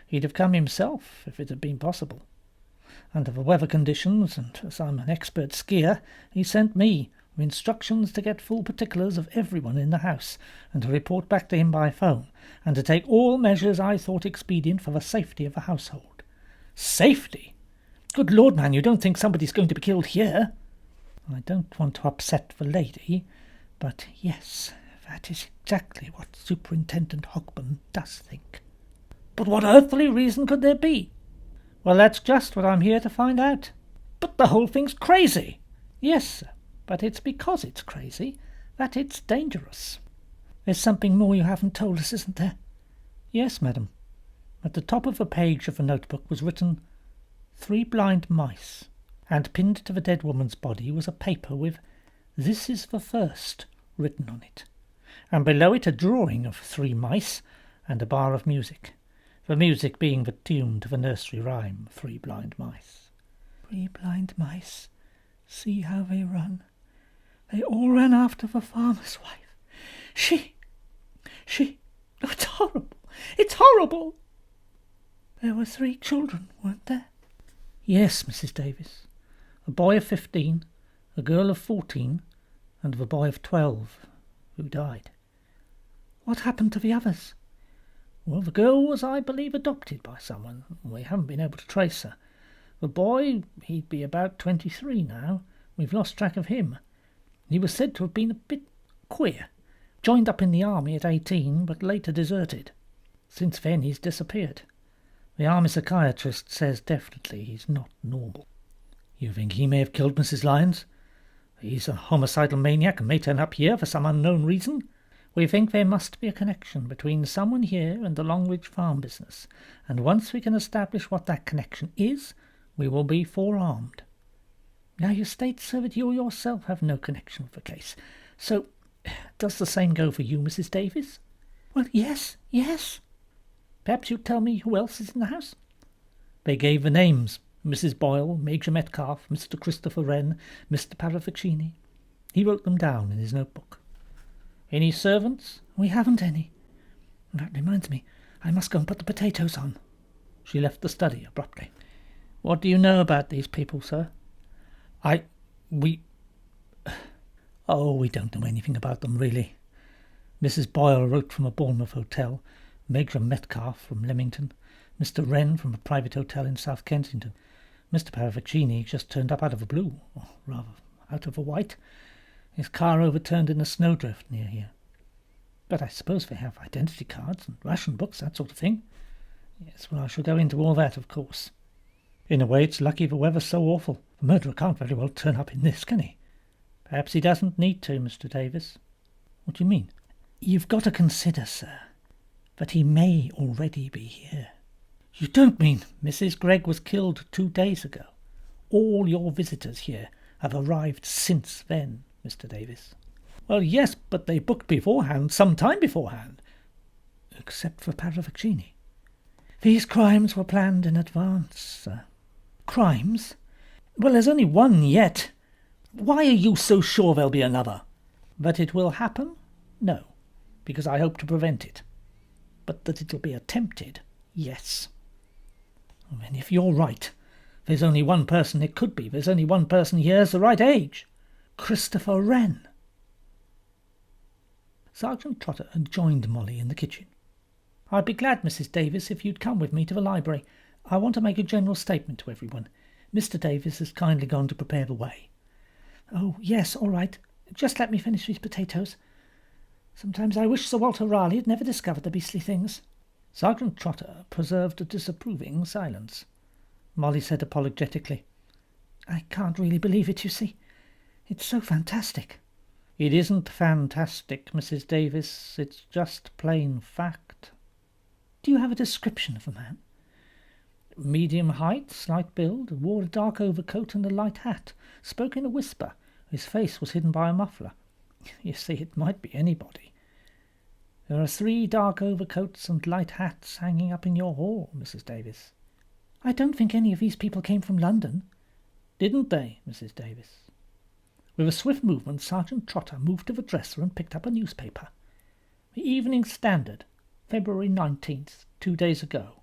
He'd have come himself if it had been possible. Under the weather conditions, and as I'm an expert skier, he sent me with instructions to get full particulars of everyone in the house, and to report back to him by phone, and to take all measures I thought expedient for the safety of the household." "Safety? Good Lord, man, you don't think somebody's going to be killed here?" "I don't want to upset the lady, but yes, that is exactly what Superintendent Hogben does think." "But what earthly reason could there be?" "Well, that's just what I'm here to find out." "But the whole thing's crazy." "Yes, sir, but it's because it's crazy that it's dangerous." "There's something more you haven't told us, isn't there?" "Yes, madam." At the top of a page of the notebook was written 3 blind mice, and pinned to the dead woman's body was a paper with "This is the first" written on it, and below it a drawing of 3 mice and a bar of music, the music being the tune to the nursery rhyme 3 blind mice. 3 blind mice, see how they run. They all ran after the farmer's wife. She... Oh, it's horrible! It's horrible!" "There were 3 children, weren't there?" "Yes, Mrs. Davis. A boy of 15, a girl of 14, and the boy of 12, who died." "What happened to the others?" "Well, the girl was, I believe, adopted by someone. We haven't been able to trace her. The boy, he'd be about 23 now. We've lost track of him. He was said to have been a bit queer. Joined up in the army at 18, but later deserted. Since then he's disappeared. The army psychiatrist says definitely he's not normal." "You think he may have killed Mrs. Lyons? He's a homicidal maniac and may turn up here for some unknown reason." "We think there must be a connection between someone here and the Longridge Farm business, and once we can establish what that connection is, we will be forearmed. Now you state, sir, that you yourself have no connection with the case. So, does the same go for you, Mrs. Davis?" "Well, yes. Perhaps you'd tell me who else is in the house?" "They gave the names. Mrs. Boyle, Major Metcalfe, Mr. Christopher Wren, Mr. Paravaccini. He wrote them down in his notebook. Any servants? We haven't any. That reminds me, I must go and put the potatoes on. She left the study abruptly. What do you know about these people, sir? We don't know anything about them, really. Mrs. Boyle wrote from a Bournemouth hotel, Major Metcalfe from Leamington, Mr. Wren from a private hotel in South Kensington. Mr. Paravaccini just turned up out of a blue, or rather, out of a white. His car overturned in a snowdrift near here. But I suppose they have identity cards and ration books, that sort of thing. Yes, well, I shall go into all that, of course. In a way, it's lucky the weather's so awful. The murderer can't very well turn up in this, can he? Perhaps he doesn't need to, Mr. Davis. What do you mean? You've got to consider, sir, that he may already be here. You don't mean Mrs. Gregg was killed 2 days ago? All your visitors here have arrived since then, Mr. Davis. Well, yes, but they booked beforehand, some time beforehand. Except for Paravaccini. These crimes were planned in advance, sir. Crimes? Well, there's only one yet. Why are you so sure there'll be another? That it will happen? No, because I hope to prevent it. But that it'll be attempted? Yes. And if you're right, there's only one person it could be. There's only one person here's the right age. Christopher Wren. Sergeant Trotter had joined Molly in the kitchen. I'd be glad, Mrs. Davis, if you'd come with me to the library. I want to make a general statement to everyone. Mr. Davis has kindly gone to prepare the way. Oh, yes, all right. Just let me finish these potatoes. Sometimes I wish Sir Walter Raleigh had never discovered the beastly things. Sergeant Trotter preserved a disapproving silence. Molly said apologetically, I can't really believe it, you see. It's so fantastic. It isn't fantastic, Mrs. Davis. It's just plain fact. Do you have a description of the man? Medium height, slight build, wore a dark overcoat and a light hat, spoke in a whisper. His face was hidden by a muffler. You see, it might be anybody. There are 3 dark overcoats and light hats hanging up in your hall, Mrs. Davis. I don't think any of these people came from London. Didn't they, Mrs. Davis? With a swift movement, Sergeant Trotter moved to the dresser and picked up a newspaper. The Evening Standard, February 19th, 2 days ago.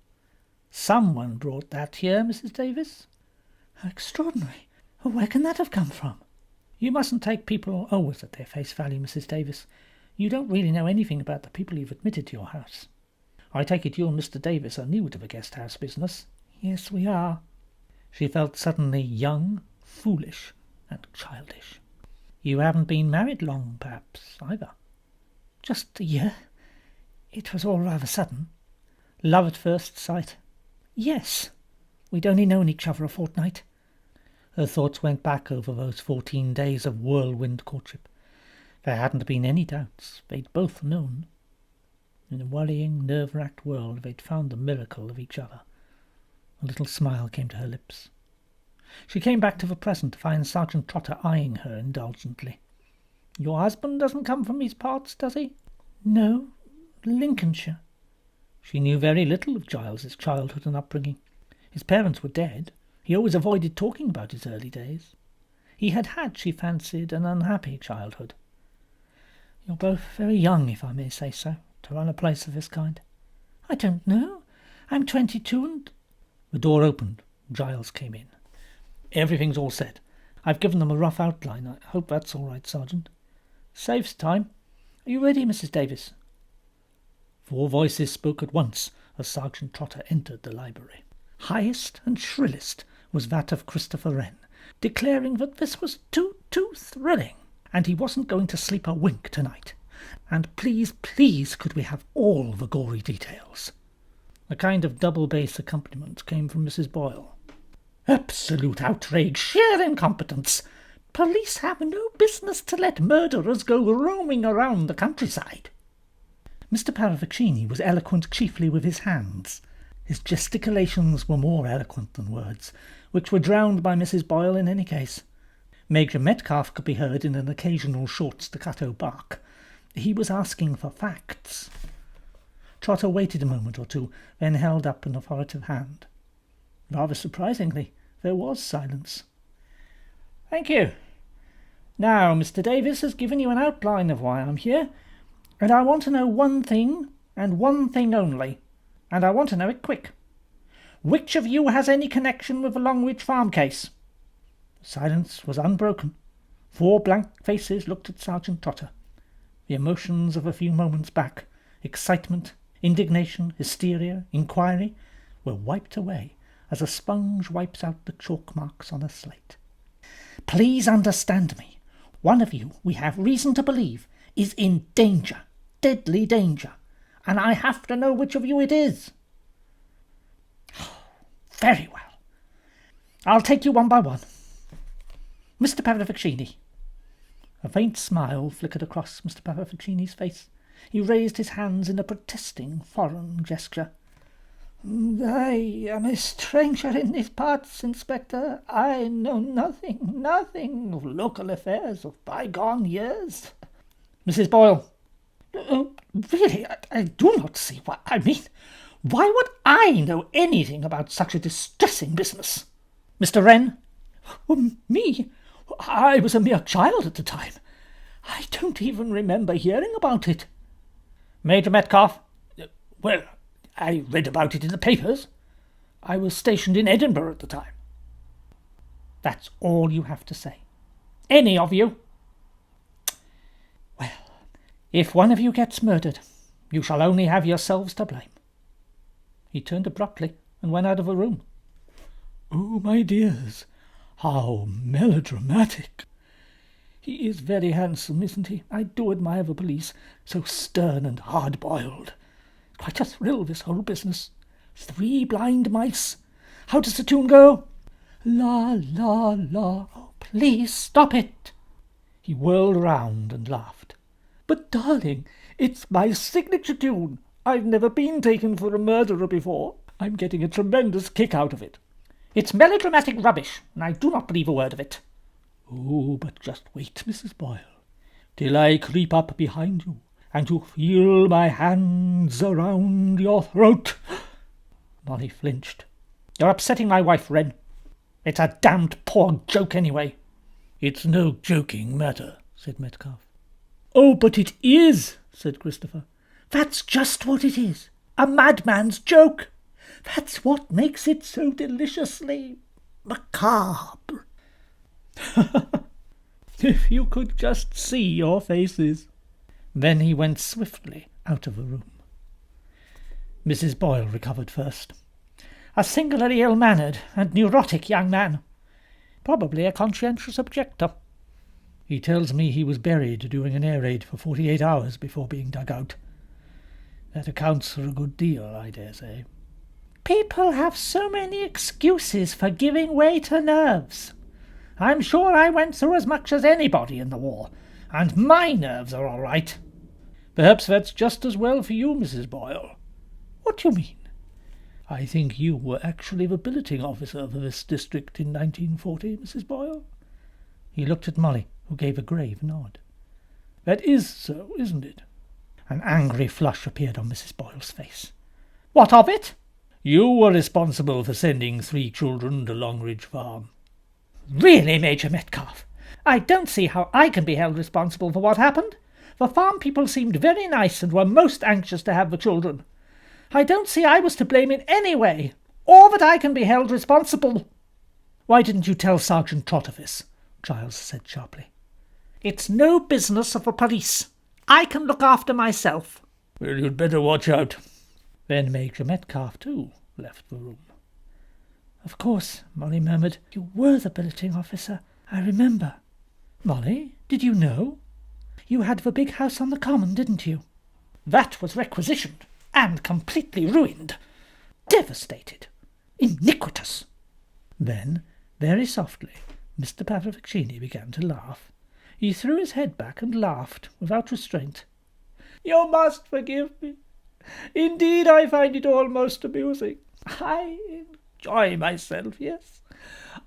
Someone brought that here, Mrs. Davis. How extraordinary. Where can that have come from? You mustn't take people always at their face value, Mrs. Davis. You don't really know anything about the people you've admitted to your house. I take it you and Mr. Davis are new to the guest house business. Yes, we are. She felt suddenly young, foolish, and childish. You haven't been married long, perhaps, either. Just a year. It was all rather sudden. Love at first sight. Yes. We'd only known each other a fortnight. Her thoughts went back over those 14 days of whirlwind courtship. There hadn't been any doubts. They'd both known. In a worrying, nerve-racked world, they'd found the miracle of each other. A little smile came to her lips. She came back to the present to find Sergeant Trotter eyeing her indulgently. Your husband doesn't come from these parts, does he? No, Lincolnshire. She knew very little of Giles's childhood and upbringing. His parents were dead. He always avoided talking about his early days. He had had, she fancied, an unhappy childhood. You're both very young, if I may say so, to run a place of this kind. I don't know. I'm 22 and... The door opened. Giles came in. Everything's all set. I've given them a rough outline. I hope that's all right, Sergeant. Saves time. Are you ready, Mrs. Davis? 4 voices spoke at once as Sergeant Trotter entered the library. Highest and shrillest was that of Christopher Wren, declaring that this was too thrilling, and he wasn't going to sleep a wink tonight. And please, could we have all the gory details? A kind of double bass accompaniment came from Mrs. Boyle. Absolute outrage, sheer incompetence. Police have no business to let murderers go roaming around the countryside. Mr. Paravaccini was eloquent chiefly with his hands. His gesticulations were more eloquent than words, which were drowned by Mrs. Boyle in any case. Major Metcalfe could be heard in an occasional short staccato bark. He was asking for facts. Trotter waited a moment or two, then held up an authoritative hand. Rather surprisingly, There was silence. "Thank you. Now, Mr. Davis has given you an outline of why I'm here, and I want to know one thing, and one thing only, and I want to know it quick. Which of you has any connection with the Longridge Farm case?" The silence was unbroken. 4 blank faces looked at Sergeant Trotter. The emotions of a few moments back, excitement, indignation, hysteria, inquiry, were wiped away as a sponge wipes out the chalk marks on a slate. "Please understand me. One of you, we have reason to believe, is in danger, deadly danger, and I have to know which of you it is." "Very well. I'll take you one by one. Mr. Paravaccini." A faint smile flickered across Mr. Paravaccini's face. He raised his hands in a protesting foreign gesture. "I am a stranger in these parts, Inspector. I know nothing of local affairs of bygone years." "Mrs. Boyle." Really, I do not see what I mean. Why would I know anything about such a distressing business?" "Mr. Wren." "Me? I was a mere child at the time. I don't even remember hearing about it." "Major Metcalfe." "Well, I read about it in the papers. I was stationed in Edinburgh at the time." "That's all you have to say? Any of you?" "Well, if one of you gets murdered, you shall only have yourselves to blame." He turned abruptly and went out of the room. "Oh, my dears, how melodramatic! He is very handsome, isn't he? I do admire the police, so stern and hard-boiled. Quite a thrill, this whole business. 3 blind mice. How does the tune go? La, la, la. Oh, please stop it." He whirled round and laughed. "But, darling, it's my signature tune. I've never been taken for a murderer before. I'm getting a tremendous kick out of it." "It's melodramatic rubbish, and I do not believe a word of it." "Oh, but just wait, Mrs. Boyle, till I creep up behind you, and you feel my hands around your throat." Molly flinched. "You're upsetting my wife, Wren. It's a damned poor joke anyway." "It's no joking matter," said Metcalfe. "Oh, but it is," said Christopher. "That's just what it is. A madman's joke. That's what makes it so deliciously macabre." "If you could just see your faces." Then he went swiftly out of the room. Mrs. Boyle recovered first. "A singularly ill-mannered and neurotic young man. Probably a conscientious objector." "He tells me he was buried during an air raid for 48 hours before being dug out. That accounts for a good deal, I dare say." "People have so many excuses for giving way to nerves. I'm sure I went through as much as anybody in the war, and my nerves are all right." "Perhaps that's just as well for you, Mrs. Boyle." "What do you mean?" "I think you were actually the billeting officer for this district in 1940, Mrs. Boyle." He looked at Molly, who gave a grave nod. "That is so, isn't it?" An angry flush appeared on Mrs. Boyle's face. "What of it?" "You were responsible for sending 3 children to Longridge Farm." "Really, Major Metcalfe, I don't see how I can be held responsible for what happened. The farm people seemed very nice and were most anxious to have the children. I don't see I was to blame in any way, or that I can be held responsible." "Why didn't you tell Sergeant Trotter this?" Giles said sharply. "It's no business of the police. I can look after myself." "Well, you'd better watch out." Then Major Metcalfe, too, left the room. "Of course," Molly murmured, "you were the billeting officer. I remember." "Molly, did you know? You had the big house on the common, didn't you?" "That was requisitioned, and completely ruined. Devastated. Iniquitous." Then, very softly, Mr. Paravaccini began to laugh. He threw his head back and laughed without restraint. "You must forgive me. Indeed, I find it all most amusing. I enjoy myself, yes.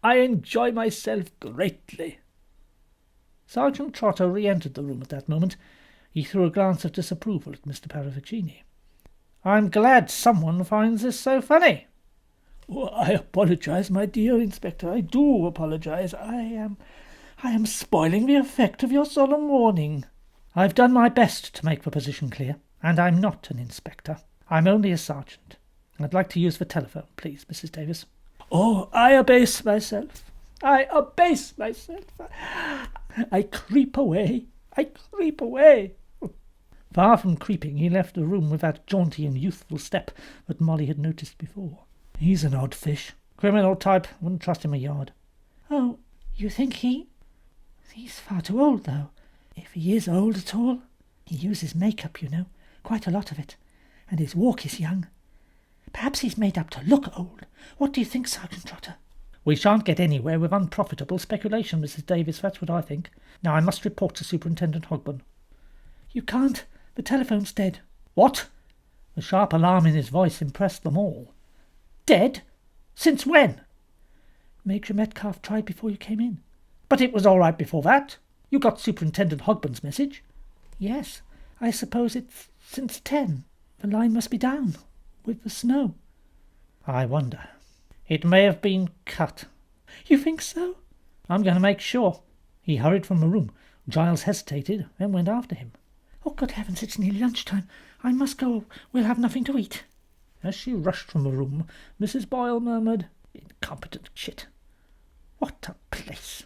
I enjoy myself greatly." Sergeant Trotter re-entered the room at that moment. He threw a glance of disapproval at Mr. Paravaccini. "I'm glad someone finds this so funny." Oh, I apologize, my dear Inspector. I do apologize. I am spoiling the effect of your solemn warning. I've done my best to make the position clear, and I'm not an inspector. I'm only a sergeant. I'd like to use the telephone, please, Mrs. Davis. Oh, I abase myself. I creep away. Far from creeping, he left the room with that jaunty and youthful step that Molly had noticed before. He's an odd fish. Criminal type. Wouldn't trust him a yard. Oh, you think he's far too old, though. If he is old at all. He uses makeup, you know. Quite a lot of it. And his walk is young. Perhaps he's made up to look old. What do you think, Sergeant Trotter? We shan't get anywhere with unprofitable speculation, Mrs. Davis. That's what I think. Now I must report to Superintendent Hogburn. You can't. The telephone's dead. What? The sharp alarm in his voice impressed them all. Dead? Since when? Major Metcalf tried before you came in. But it was all right before that. You got Superintendent Hogburn's message. Yes, I suppose it's since 10. The line must be down, with the snow. I wonder. It may have been cut. You think so? I'm going to make sure. He hurried from the room. Giles hesitated, then went after him. Oh, good heavens, it's nearly lunchtime. I must go. We'll have nothing to eat. As she rushed from the room, Mrs. Boyle murmured, Incompetent chit. What a place.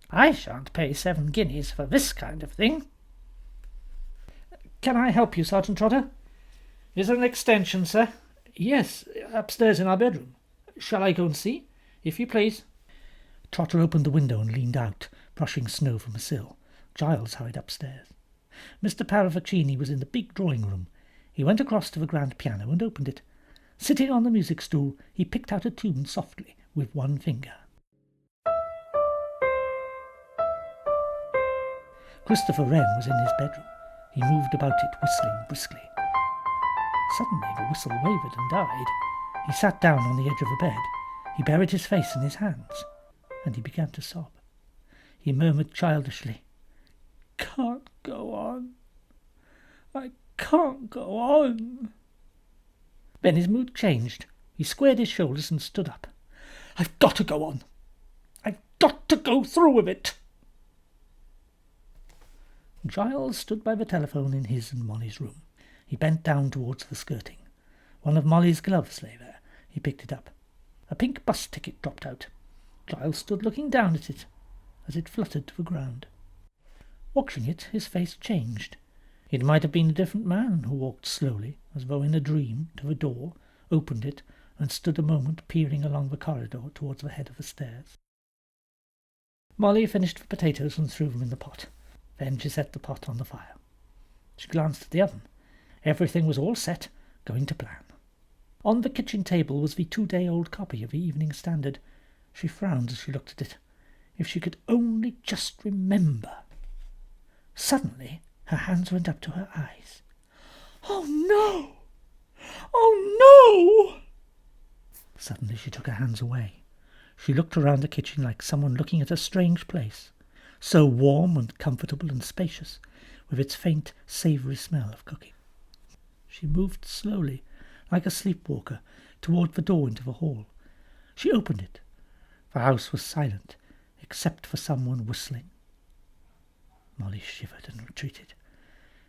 I shan't pay 7 guineas for this kind of thing. Can I help you, Sergeant Trotter? Is there an extension, sir? Yes, upstairs in our bedroom. Shall I go and see? If you please. Trotter opened the window and leaned out, brushing snow from the sill. Giles hurried upstairs. Mr. Paravaccini was in the big drawing-room. He went across to the grand piano and opened it. Sitting on the music stool, he picked out a tune softly with one finger. Christopher Wren was in his bedroom. He moved about it, whistling briskly. Suddenly the whistle wavered and died. He sat down on the edge of the bed. He buried his face in his hands, and he began to sob. He murmured childishly, Can't go on. I can't go on. Then his mood changed. He squared his shoulders and stood up. I've got to go on. I've got to go through with it. Giles stood by the telephone in his and Molly's room. He bent down towards the skirting. One of Molly's gloves lay there. He picked it up. A pink bus ticket dropped out. Giles stood looking down at it as it fluttered to the ground. Watching it, his face changed. It might have been a different man who walked slowly, as though in a dream, to the door, opened it, and stood a moment peering along the corridor towards the head of the stairs. Molly finished the potatoes and threw them in the pot. Then she set the pot on the fire. She glanced at the oven. Everything was all set, going to plan. On the kitchen table was the 2-day-old copy of the Evening Standard. She frowned as she looked at it. If she could only just remember. Suddenly her hands went up to her eyes. Oh, no! Oh, no! Suddenly she took her hands away. She looked around the kitchen like someone looking at a strange place, so warm and comfortable and spacious, with its faint, savoury smell of cooking. She moved slowly, like a sleepwalker, toward the door into the hall. She opened it. The house was silent, except for someone whistling. Molly shivered and retreated.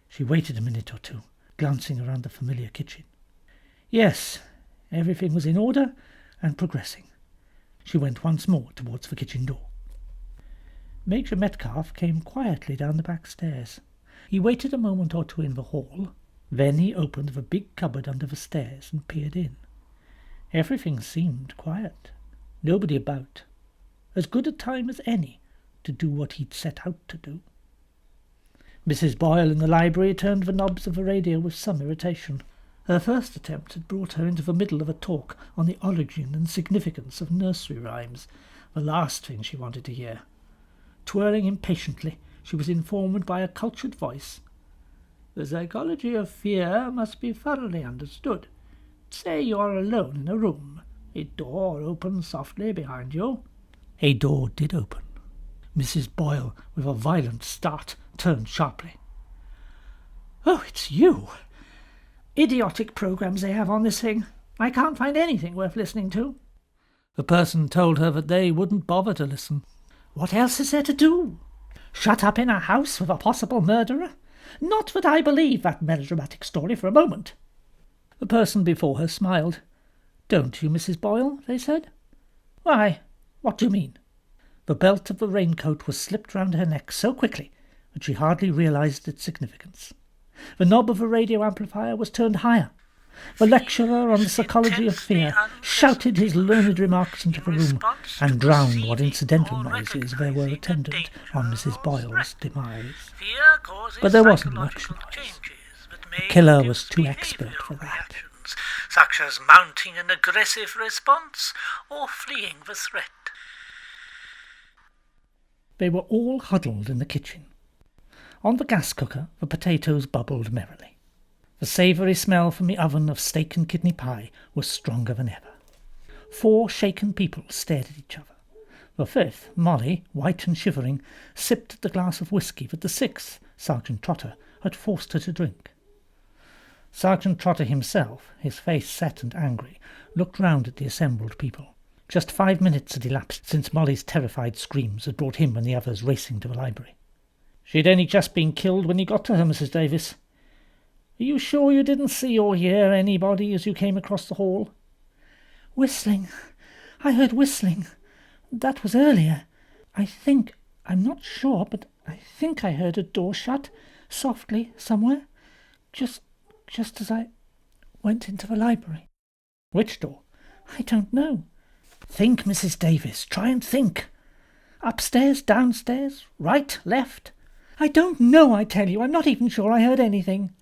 She waited a minute or two, glancing around the familiar kitchen. Yes, everything was in order and progressing. She went once more towards the kitchen door. Major Metcalf came quietly down the back stairs. He waited a moment or two in the hall. Then he opened the big cupboard under the stairs and peered in. Everything seemed quiet. Nobody about. As good a time as any to do what he'd set out to do. Mrs. Boyle in the library turned the knobs of the radio with some irritation. Her first attempt had brought her into the middle of a talk on the origin and significance of nursery rhymes, the last thing she wanted to hear. Twirling impatiently, she was informed by a cultured voice. The psychology of fear must be thoroughly understood. Say you are alone in a room. A door opens softly behind you. A door did open. Mrs. Boyle, with a violent start, turned sharply. Oh, it's you! Idiotic programs they have on this thing. I can't find anything worth listening to. The person told her that they wouldn't bother to listen. What else is there to do? Shut up in a house with a possible murderer? Not that I believe that melodramatic story for a moment. The person before her smiled. Don't you, Mrs. Boyle? They said. Why, what do you mean? The belt of the raincoat was slipped round her neck so quickly that she hardly realized its significance. The knob of the radio amplifier was turned higher. The lecturer on the psychology of fear shouted his learned remarks into the room and drowned what incidental noises there were attendant on Mrs. Boyle's demise. But there wasn't much noise. The killer was too expert for that. Such as mounting an aggressive response or fleeing the threat. They were all huddled in the kitchen. On the gas cooker the potatoes bubbled merrily. The savoury smell from the oven of steak and kidney pie was stronger than ever. 4 shaken people stared at each other. The 5th, Molly, white and shivering, sipped at the glass of whisky that the 6th, Sergeant Trotter, had forced her to drink. Sergeant Trotter himself, his face set and angry, looked round at the assembled people. Just 5 minutes had elapsed since Molly's terrified screams had brought him and the others racing to the library. She'd only just been killed when you got to her, Mrs. Davis. Are you sure you didn't see or hear anybody as you came across the hall? Whistling. I heard whistling. That was earlier. I'm not sure, but I think I heard a door shut, softly, somewhere, just as I went into the library. Which door? I don't know. Think, Mrs. Davis, try and think. Upstairs, downstairs, right, left? I don't know, I tell you. I'm not even sure I heard anything.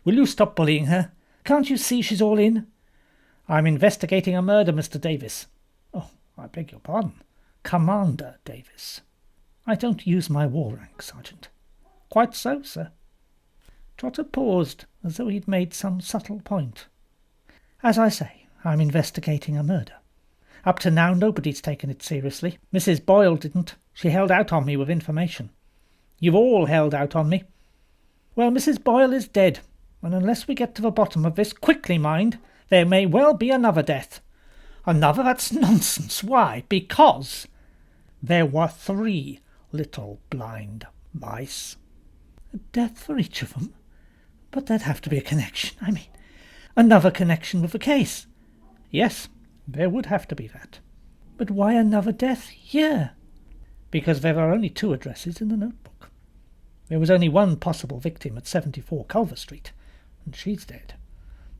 Will you stop bullying her? Can't you see she's all in? I'm investigating a murder, Mr. Davis. Oh, I beg your pardon. Commander Davis. I don't use my war rank, Sergeant. Quite so, sir. Trotter paused, as though he'd made some subtle point. As I say, I'm investigating a murder. Up to now, nobody's taken it seriously. Mrs. Boyle didn't. She held out on me with information. You've all held out on me. Well, Mrs. Boyle is dead, and unless we get to the bottom of this, quickly mind, there may well be another death. Another? That's nonsense. Why? Because there were 3 little blind mice. A death for each of them? But there'd have to be a connection. Another connection with the case. Yes, there would have to be that. But why another death here? Because there are only 2 addresses in the notebook. There was only one possible victim at 74 Culver Street, and she's dead.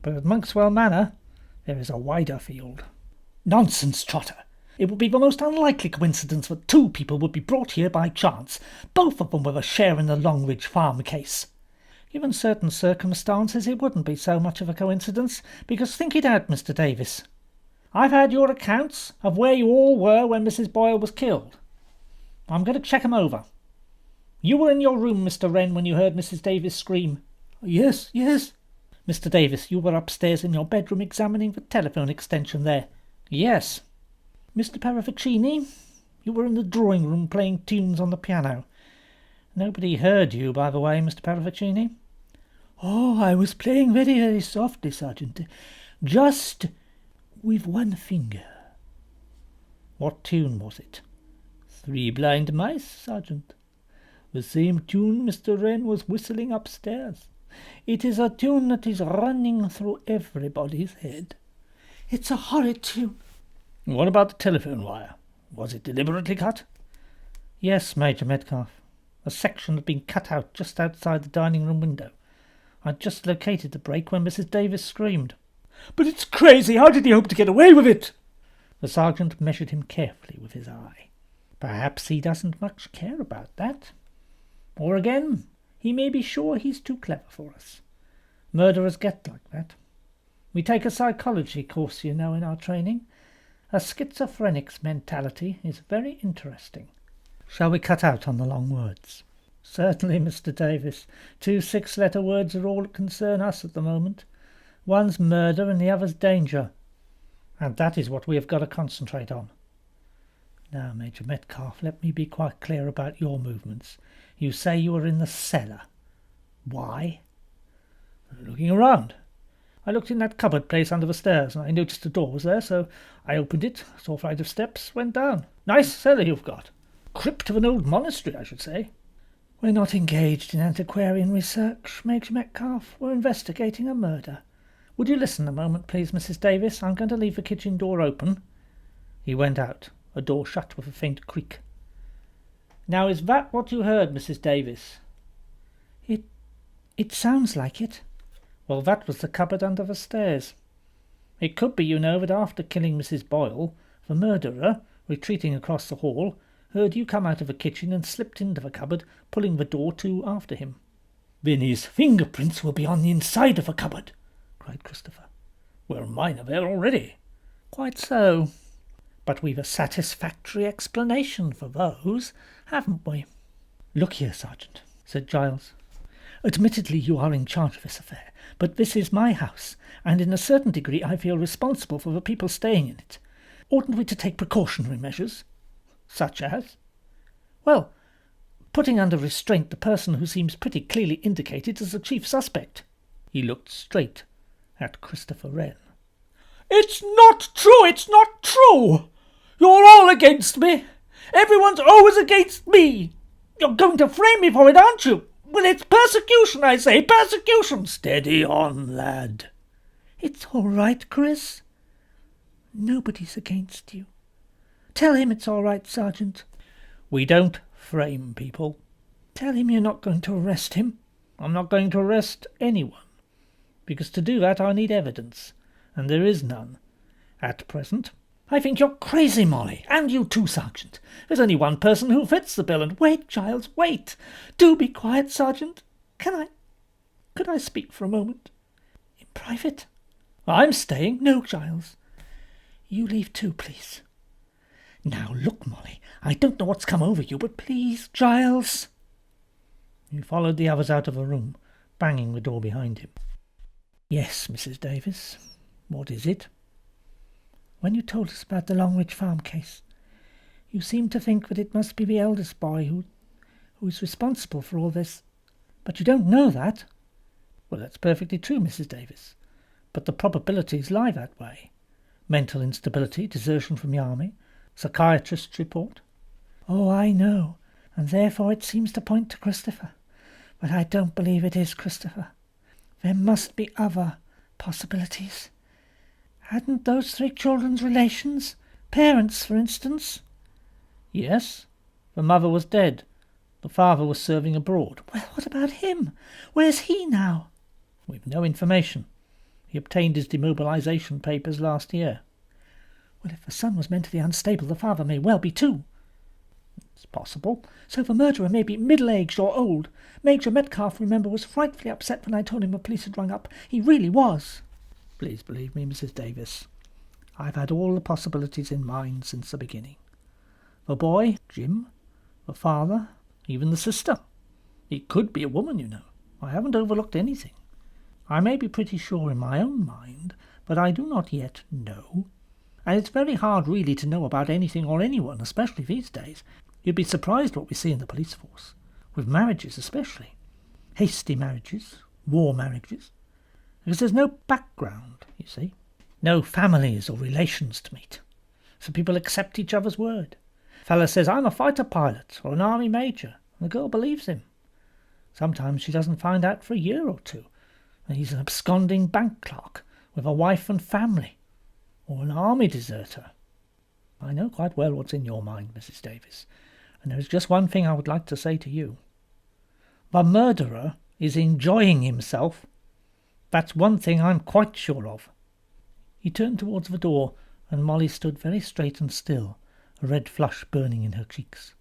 But at Monkswell Manor, there is a wider field. Nonsense, Trotter. It would be the most unlikely coincidence that 2 people would be brought here by chance, both of them with a share in the Longridge Farm case. Given certain circumstances, it wouldn't be so much of a coincidence, because think it out, Mr. Davis. I've had your accounts of where you all were when Mrs. Boyle was killed. I'm going to check 'em over. You were in your room, Mr. Wren, when you heard Mrs. Davis scream. Yes. Mr. Davis, you were upstairs in your bedroom examining the telephone extension there. Yes. Mr. Parravicini, you were in the drawing-room playing tunes on the piano. Nobody heard you, by the way, Mr. Parravicini. Oh, I was playing very, very softly, Sergeant. Just with one finger. What tune was it? 3 Blind Mice, Sergeant. The same tune Mr. Wren was whistling upstairs. It is a tune that is running through everybody's head. It's a horrid tune. What about the telephone wire? Was it deliberately cut? Yes, Major Metcalfe. A section had been cut out just outside the dining-room window. I'd just located the break when Mrs. Davis screamed. But it's crazy! How did he hope to get away with it? The sergeant measured him carefully with his eye. Perhaps he doesn't much care about that. Or again, he may be sure he's too clever for us. Murderers get like that. We take a psychology course, you know, in our training. A schizophrenic's mentality is very interesting. Shall we cut out on the long words? Certainly, Mr. Davis. 2 6-letter words are all that concern us at the moment. One's murder and the other's danger. And that is what we have got to concentrate on. Now, Major Metcalfe, let me be quite clear about your movements. You say you were in the cellar. Why? Looking around. I looked in that cupboard place under the stairs, and I noticed the door was there, so I opened it, saw a flight of steps, went down. Nice cellar you've got. Crypt of an old monastery, I should say. We're not engaged in antiquarian research, Major Metcalfe. We're investigating a murder. Would you listen a moment, please, Mrs. Davis? I'm going to leave the kitchen door open. He went out, a door shut with a faint creak. Now, is that what you heard, Mrs. Davis? It sounds like it. Well, that was the cupboard under the stairs. It could be, you know, that after killing Mrs. Boyle, the murderer, retreating across the hall, heard you come out of the kitchen and slipped into the cupboard, pulling the door to after him. Then his fingerprints will be on the inside of the cupboard, cried Christopher. Well, mine are there already. Quite so. But we've a satisfactory explanation for those, haven't we? Look here, Sergeant, said Giles. Admittedly, you are in charge of this affair, but this is my house, and in a certain degree I feel responsible for the people staying in it. Oughtn't we to take precautionary measures? Such as? Well, putting under restraint the person who seems pretty clearly indicated as the chief suspect. He looked straight at Christopher Wren. It's not true! It's not true! You're all against me! Everyone's always against me! You're going to frame me for it, aren't you? Well, it's persecution, I say, persecution! Steady on, lad. It's all right, Chris. Nobody's against you. Tell him it's all right, Sergeant. We don't frame people. Tell him you're not going to arrest him. I'm not going to arrest anyone, because to do that I need evidence, and there is none at present. I think you're crazy, Molly, and you too, Sergeant. There's only one person who fits the bill, and wait, Giles, wait. Do be quiet, Sergeant. Could I speak for a moment? In private? I'm staying. No, Giles. You leave too, please. Now, look, Molly, I don't know what's come over you, but please, Giles. He followed the others out of the room, banging the door behind him. Yes, Mrs. Davis. What is it? When you told us about the Longridge Farm case, you seemed to think that it must be the eldest boy who is responsible for all this. But you don't know that. Well, that's perfectly true, Mrs. Davis. But the probabilities lie that way. Mental instability, desertion from the army, psychiatrist's report. Oh, I know, and therefore it seems to point to Christopher. But I don't believe it is Christopher. There must be other possibilities. Hadn't those three children's relations? Parents, for instance? Yes. The mother was dead. The father was serving abroad. Well, what about him? Where's he now? We've no information. He obtained his demobilisation papers last year. Well, if the son was mentally unstable, the father may well be too. It's possible. So the murderer may be middle-aged or old. Major Metcalfe, remember, was frightfully upset when I told him the police had rung up. He really was. Please believe me, Mrs. Davis. I've had all the possibilities in mind since the beginning. The boy, Jim, the father, even the sister. It could be a woman, you know. I haven't overlooked anything. I may be pretty sure in my own mind, but I do not yet know. And it's very hard really to know about anything or anyone, especially these days. You'd be surprised what we see in the police force, with marriages especially. Hasty marriages, war marriages. Because there's no background, you see. No families or relations to meet. So people accept each other's word. Fella says, I'm a fighter pilot or an army major, and the girl believes him. Sometimes she doesn't find out for a year or two, and he's an absconding bank clerk with a wife and family, or an army deserter. I know quite well what's in your mind, Mrs. Davis, and there is just one thing I would like to say to you. The murderer is enjoying himself. That's one thing I'm quite sure of. He turned towards the door, and Molly stood very straight and still, a red flush burning in her cheeks.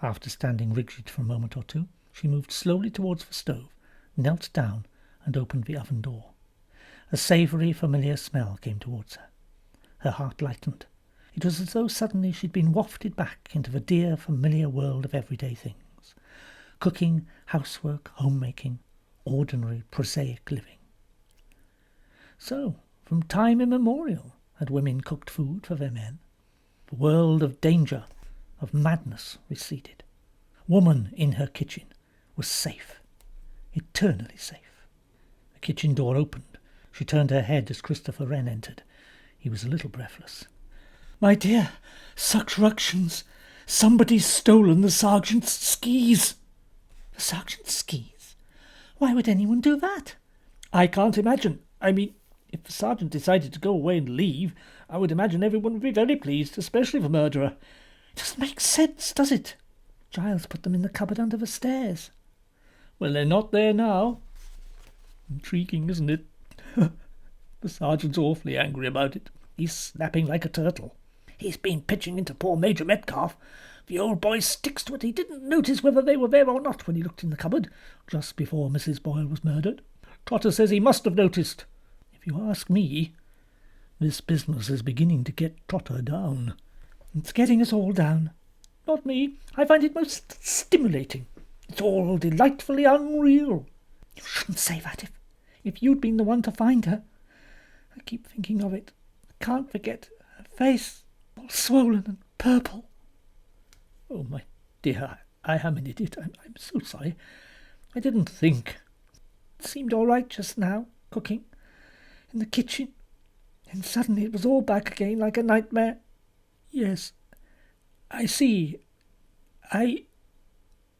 After standing rigid for a moment or two, she moved slowly towards the stove, knelt down, and opened the oven door. A savoury, familiar smell came towards her. Her heart lightened. It was as though suddenly she'd been wafted back into the dear, familiar world of everyday things. Cooking, housework, homemaking, ordinary, prosaic living. So, from time immemorial, had women cooked food for their men. The world of danger, of madness receded. Woman in her kitchen was safe, eternally safe. The kitchen door opened, She turned her head as Christopher Wren entered. He was a little breathless. "My dear, such ructions! Somebody's stolen the sergeant's skis." "The sergeant's skis? Why would anyone do that?" "I can't imagine. I mean, if the sergeant decided to go away and leave, I would imagine everyone would be very pleased, especially the murderer." "It doesn't make sense, does it? Giles put them in the cupboard under the stairs." "Well, they're not there now. Intriguing, isn't it? The sergeant's awfully angry about it. He's snapping like a turtle. He's been pitching into poor Major Metcalfe. The old boy sticks to it. He didn't notice whether they were there or not when he looked in the cupboard just before Mrs. Boyle was murdered. Trotter says he must have noticed. If you ask me, this business is beginning to get Trotter down." "It's getting us all down." "Not me. I find it most stimulating. It's all delightfully unreal." "You shouldn't say that. If you'd been the one to find her. I keep thinking of it. I can't forget her face, all swollen and purple." "Oh, my dear, I am an idiot. I'm so sorry. I didn't think." "It seemed all right just now, cooking, in the kitchen. And suddenly it was all back again like a nightmare." "Yes, I see.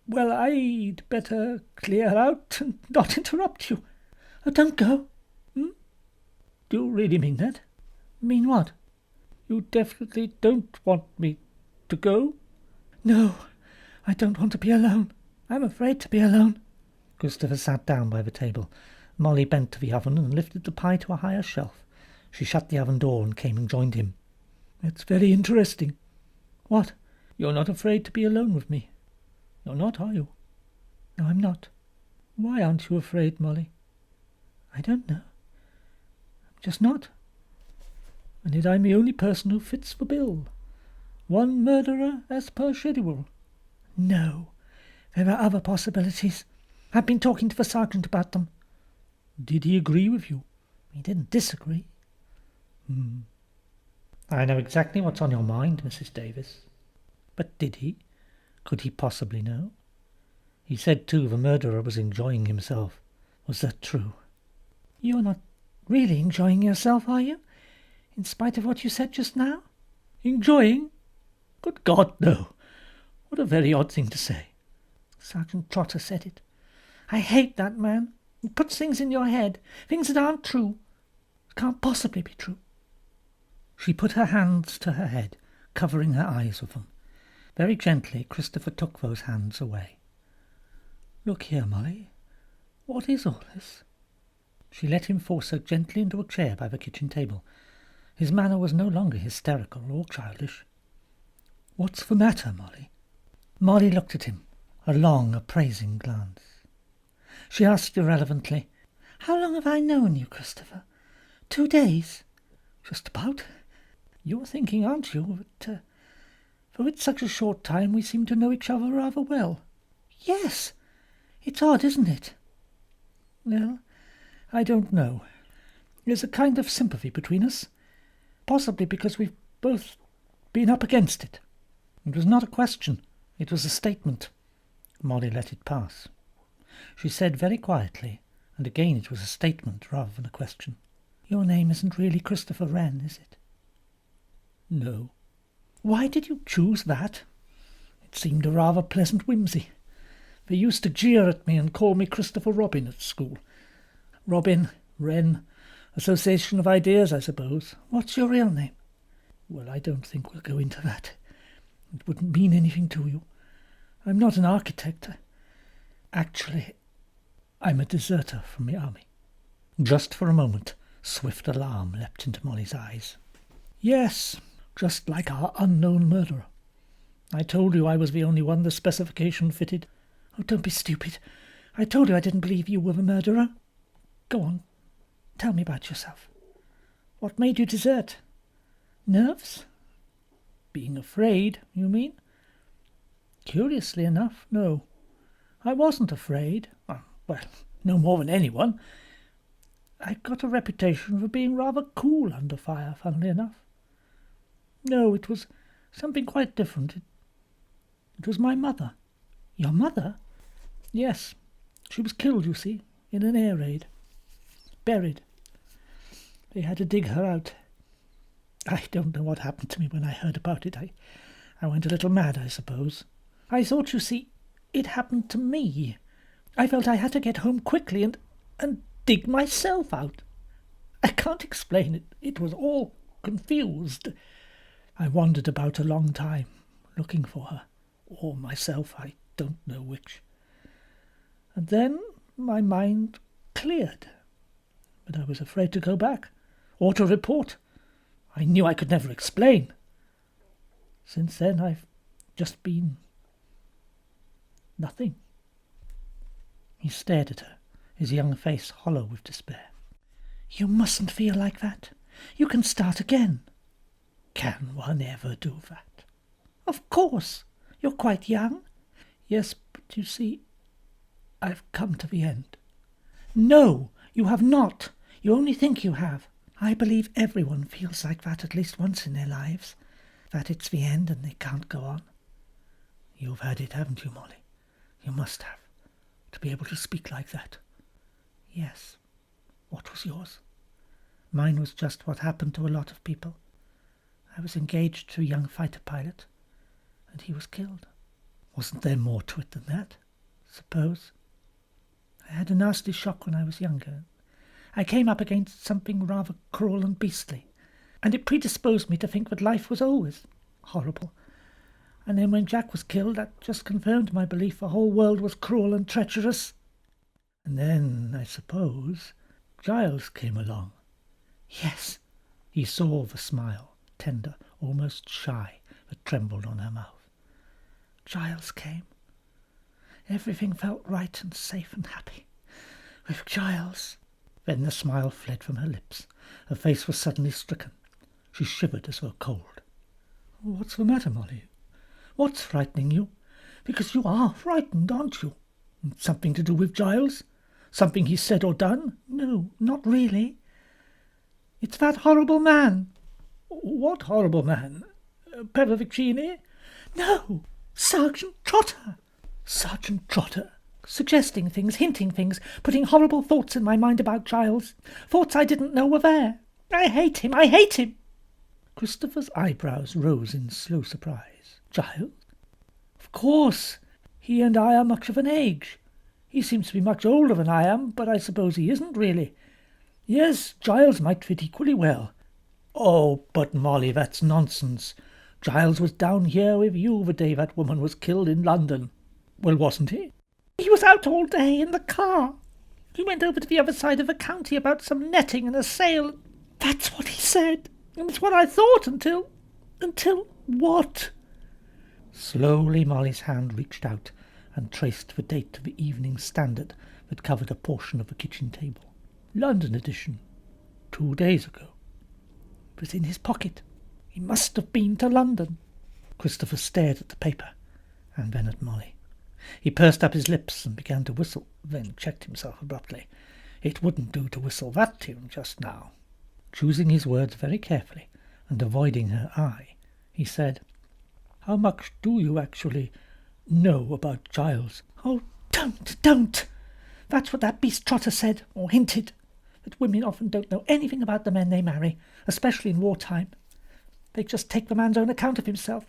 Well, I'd better clear out and not interrupt you." "Oh, don't go." Do you really mean that?" "Mean what?" "You definitely don't want me to go?" "No, I don't want to be alone. I'm afraid to be alone." Christopher sat down by the table. Molly bent to the oven and lifted the pie to a higher shelf. She shut the oven door and came and joined him. "It's very interesting." "What?" "You're not afraid to be alone with me. You're not, are you?" "No, I'm not." "Why aren't you afraid, Molly?" "I don't know. I'm just not." "And yet I'm the only person who fits the bill. One murderer as per schedule." "No, there are other possibilities. I've been talking to the sergeant about them." "Did he agree with you?" "He didn't disagree." "I know exactly what's on your mind, Mrs. Davis." "But did he? Could he possibly know? He said, too, the murderer was enjoying himself. Was that true?" "You're not really enjoying yourself, are you? In spite of what you said just now?" "Enjoying? Good God, no. What a very odd thing to say." "Sergeant Trotter said it. I hate that man. He puts things in your head, things that aren't true. It can't possibly be true." She put her hands to her head, covering her eyes with them. Very gently Christopher took those hands away. "Look here, Molly. What is all this?" She let him force her gently into a chair by the kitchen table. His manner was no longer hysterical or childish. "What's the matter, Molly?" Molly looked at him, a long, appraising glance. She asked irrelevantly, "How long have I known you, Christopher? 2 days?" "Just about. You're thinking, aren't you, that for it's such a short time we seem to know each other rather well?" "Yes. It's odd, isn't it?" "Well, I don't know. There's a kind of sympathy between us, possibly because we've both been up against it." It was not a question. It was a statement. Molly let it pass. She said very quietly, and again it was a statement rather than a question, "Your name isn't really Christopher Wren, is it?" "No." "Why did you choose that?" "It seemed a rather pleasant whimsy. They used to jeer at me and call me Christopher Robin at school. Robin, Wren, association of ideas, I suppose." "What's your real name?" "Well, I don't think we'll go into that. It wouldn't mean anything to you. I'm not an architect. Actually, I'm a deserter from the army." Just for a moment, swift alarm leapt into Molly's eyes. "Yes, just like our unknown murderer. I told you I was the only one the specification fitted." "Oh, don't be stupid. I told you I didn't believe you were the murderer. Go on. Tell me about yourself. What made you desert? Nerves?" "Being afraid, you mean?" "Curiously enough, no. I wasn't afraid. Well, no more than anyone. I got a reputation for being rather cool under fire, funnily enough. No, it was something quite different. It was my mother." "Your mother?" "Yes. She was killed, you see, in an air raid. Buried. They had to dig her out. I don't know what happened to me when I heard about it. I went a little mad, I suppose. I thought, you see, it happened to me. I felt I had to get home quickly and dig myself out. I can't explain it. It was all confused. I wandered about a long time, looking for her, or myself, I don't know which. And then my mind cleared. But I was afraid to go back, or to report. I knew I could never explain. Since then I've just been nothing. He stared at her, his young face hollow with despair. You mustn't feel like that. You can start again. Can one ever do that? Of course. You're quite young. Yes, but you see, I've come to the end. No, you have not. You only think you have. I believe everyone feels like that at least once in their lives, that it's the end and they can't go on. You've had it, haven't you, Molly? You must have, to be able to speak like that. Yes. What was yours? Mine was just what happened to a lot of people. I was engaged to a young fighter pilot, and he was killed. Wasn't there more to it than that? Suppose. I had a nasty shock when I was younger. I came up against something rather cruel and beastly, and it predisposed me to think that life was always horrible. And then when Jack was killed, that just confirmed my belief the whole world was cruel and treacherous. And then, I suppose, Giles came along. Yes. He saw the smile, tender, almost shy, that trembled on her mouth. Giles came. Everything felt right and safe and happy. With Giles. Then the smile fled from her lips. Her face was suddenly stricken. She shivered as though cold. What's the matter, Molly? What's frightening you? Because you are frightened, aren't you? Something to do with Giles? Something he said or done? No, not really. It's that horrible man. What horrible man? Pervicini? No, Sergeant Trotter. Sergeant Trotter? Suggesting things, hinting things, putting horrible thoughts in my mind about Giles. Thoughts I didn't know were there. I hate him, I hate him. Christopher's eyebrows rose in slow surprise. Giles? Of course. He and I are much of an age. He seems to be much older than I am, but I suppose he isn't really. Yes, Giles might fit equally well. Oh, but Molly, that's nonsense. Giles was down here with you the day that woman was killed in London. Well, wasn't he? He was out all day in the car. He went over to the other side of the county about some netting and a sail. That's what he said. And it's what I thought until what? Slowly Molly's hand reached out and traced the date of the Evening Standard that covered a portion of the kitchen table. London edition. 2 days ago. It was in his pocket. He must have been to London. Christopher stared at the paper and then at Molly. He pursed up his lips and began to whistle, then checked himself abruptly. It wouldn't do to whistle that tune just now. Choosing his words very carefully and avoiding her eye, he said, How much do you actually know about Giles? Oh, don't! That's what that beast Trotter said, or hinted, that women often don't know anything about the men they marry, especially in wartime. They just take the man's own account of himself.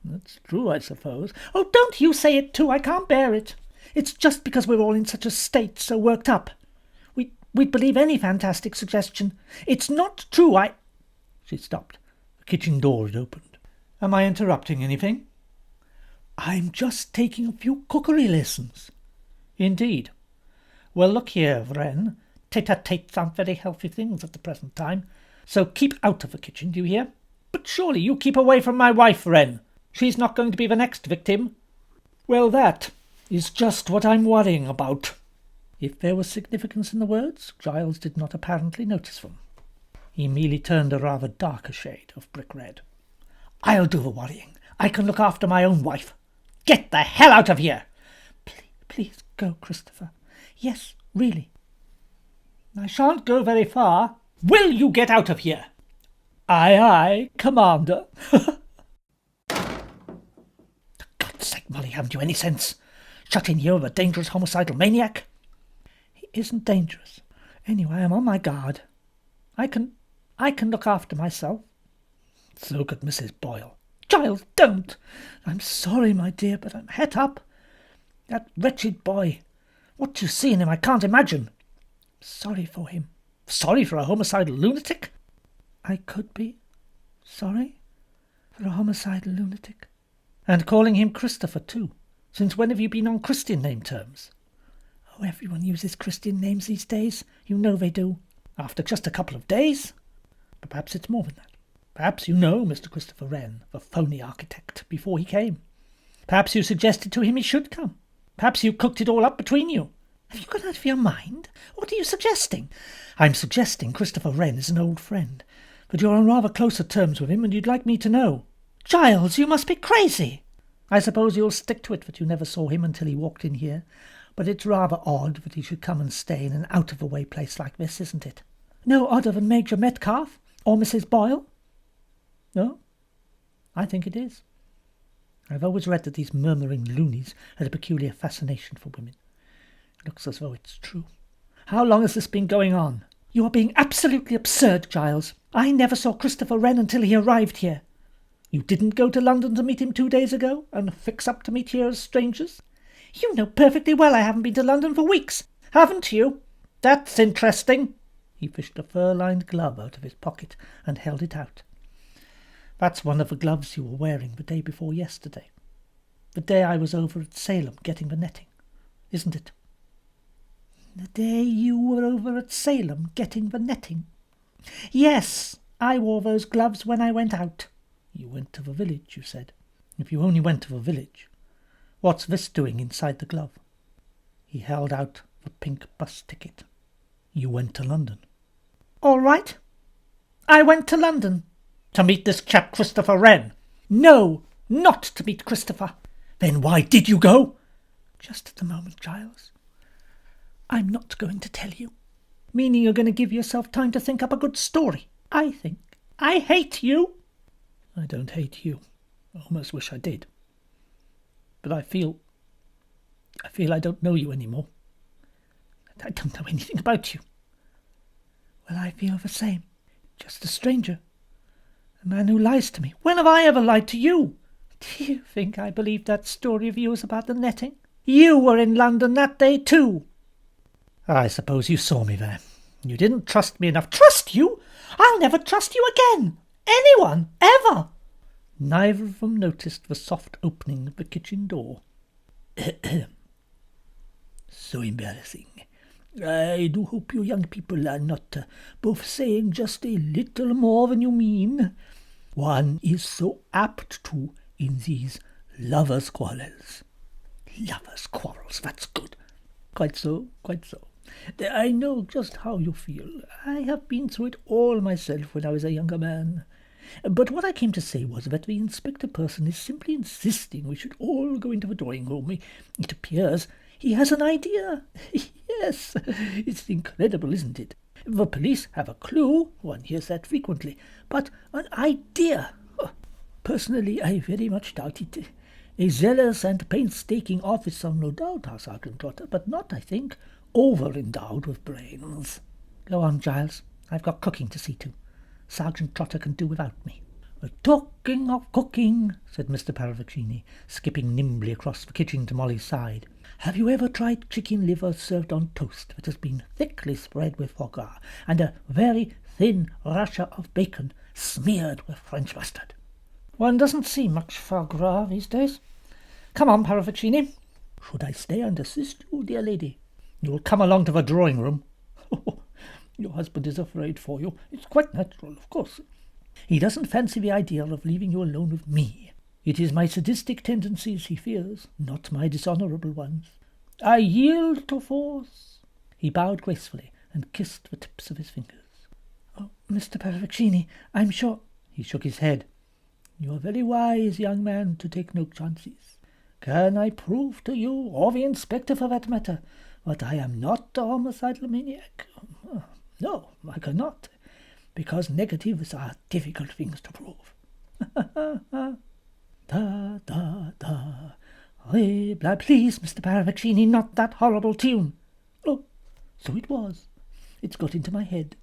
That's true, I suppose. Oh, don't you say it too. I can't bear it. It's just because we're all in such a state, so worked up. We'd believe any fantastic suggestion. It's not true, She stopped. The kitchen door had opened. Am I interrupting anything? I'm just taking a few cookery lessons. Indeed. Well, look here, Vren. Tete-a-tetes aren't very healthy things at the present time, so keep out of the kitchen, do you hear? But surely you keep away from my wife, Wren. She's not going to be the next victim. Well, that is just what I'm worrying about. If there was significance in the words, Giles did not apparently notice them. He merely turned a rather darker shade of brick red. I'll do the worrying. I can look after my own wife. Get the hell out of here! Please go, Christopher. Yes, really. I shan't go very far. Will you get out of here? Aye, Commander. For God's sake, Molly, haven't you any sense? Shut in here with a dangerous homicidal maniac? He isn't dangerous. Anyway, I'm on my guard. I can I can look after myself. So could Mrs. Boyle. Giles, don't! I'm sorry, my dear, but I'm het up. That wretched boy. What you see in him I can't imagine. Sorry for him. Sorry for a homicidal lunatic? I could be sorry for a homicidal lunatic. And calling him Christopher, too. Since when have you been on Christian name terms? Oh, everyone uses Christian names these days. You know they do. After just a couple of days. But perhaps it's more than that. Perhaps you know Mr. Christopher Wren, the phony architect, before he came. Perhaps you suggested to him he should come. Perhaps you cooked it all up between you. Have you gone out of your mind? What are you suggesting? I'm suggesting Christopher Wren is an old friend, but you're on rather closer terms with him, and you'd like me to know. Giles, you must be crazy. I suppose you'll stick to it that you never saw him until he walked in here, but it's rather odd that he should come and stay in an out-of-the-way place like this, isn't it? No odder than Major Metcalfe or Mrs. Boyle? No, I think it is. I've always read that these murmuring loonies had a peculiar fascination for women. It looks as though it's true. How long has this been going on? You are being absolutely absurd, Giles. I never saw Christopher Wren until he arrived here. You didn't go to London to meet him 2 days ago, and fix up to meet here as strangers? You know perfectly well I haven't been to London for weeks, haven't you? That's interesting. He fished a fur-lined glove out of his pocket and held it out. That's one of the gloves you were wearing the day before yesterday. The day I was over at Salem getting the netting, isn't it? The day you were over at Salem getting the netting? Yes, I wore those gloves when I went out. You went to the village, you said. If you only went to the village, what's this doing inside the glove? He held out the pink bus ticket. You went to London. All right. I went to London. To meet this chap Christopher Wren? No, not to meet Christopher. Then why did you go? Just at the moment, Giles. I'm not going to tell you. Meaning you're going to give yourself time to think up a good story. I think. I hate you. I don't hate you. I almost wish I did. But I feel I don't know you anymore. I don't know anything about you. Well, I feel the same. Just a stranger. A man who lies to me. When have I ever lied to you? Do you think I believed that story of yours about the netting? You were in London that day too. I suppose you saw me there. You didn't trust me enough. Trust you? I'll never trust you again. Anyone, ever. Neither of them noticed the soft opening of the kitchen door. So embarrassing. I do hope you young people are not both saying just a little more than you mean. One is so apt to in these lovers' quarrels. Lovers' quarrels, that's good. Quite so, quite so. I know just how you feel. I have been through it all myself when I was a younger man. But what I came to say was that the inspector person is simply insisting we should all go into the drawing-room. It appears he has an idea. Yes, it's incredible, isn't it? The police have a clue, one hears that frequently, but an idea. Personally, I very much doubt it. A zealous and painstaking officer, no doubt, our Sergeant Trotter, but not, I think, over-endowed with brains. Go on, Giles. I've got cooking to see to. Sergeant Trotter can do without me. Talking of cooking, said Mr. Paravaccini, skipping nimbly across the kitchen to Molly's side. Have you ever tried chicken liver served on toast that has been thickly spread with foie gras, and a very thin rasher of bacon smeared with French mustard? One doesn't see much foie gras these days. Come on, Paravaccini. Should I stay and assist you, dear lady? You'll come along to the drawing-room. Your husband is afraid for you. It's quite natural, of course. He doesn't fancy the idea of leaving you alone with me. It is my sadistic tendencies he fears, not my dishonourable ones. I yield to force. He bowed gracefully and kissed the tips of his fingers. Oh, Mr. Paravaccini, I'm sure... He shook his head. You are very wise, young man, to take no chances. Can I prove to you, or the inspector for that matter, that I am not a homicidal maniac? No, I cannot, because negatives are difficult things to prove. Da, da, da. Please, Mr. Paravaccini, not that horrible tune. Oh, so it was. It's got into my head.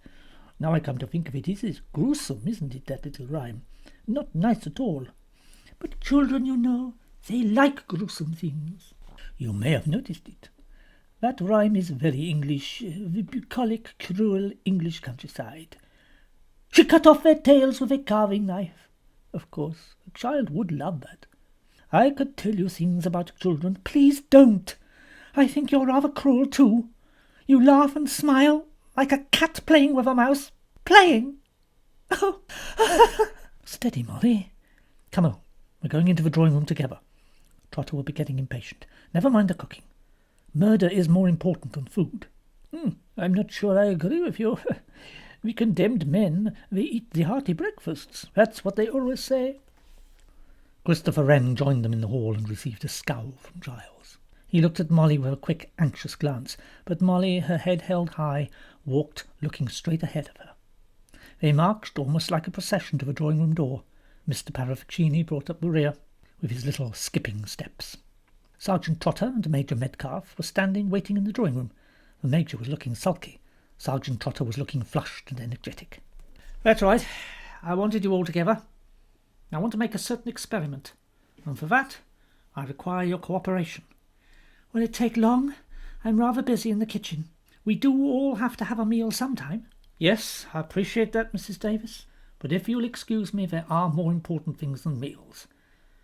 Now I come to think of it, it is gruesome, isn't it, that little rhyme? Not nice at all. But children, you know, they like gruesome things. You may have noticed it. That rhyme is very English, the bucolic, cruel English countryside. She cut off their tails with a carving knife. Of course, a child would love that. I could tell you things about children. Please don't. I think you're rather cruel too. You laugh and smile like a cat playing with a mouse. Playing? Oh. Steady, Molly. Come on, we're going into the drawing room together. Trotter will be getting impatient. Never mind the cooking. Murder is more important than food. I'm not sure I agree with you. We condemned men, they eat the hearty breakfasts. That's what they always say. Christopher Wren joined them in the hall and received a scowl from Giles. He looked at Molly with a quick, anxious glance, but Molly, her head held high, walked looking straight ahead of her. They marched almost like a procession to the drawing-room door. Mr. Parravicini brought up the rear with his little skipping steps. Sergeant Trotter and Major Metcalfe were standing waiting in the drawing-room. The Major was looking sulky. Sergeant Trotter was looking flushed and energetic. That's right. I wanted you all together. I want to make a certain experiment, and for that I require your cooperation. Will it take long? I'm rather busy in the kitchen. We do all have to have a meal sometime. Yes, I appreciate that, Mrs. Davis, but if you'll excuse me, there are more important things than meals.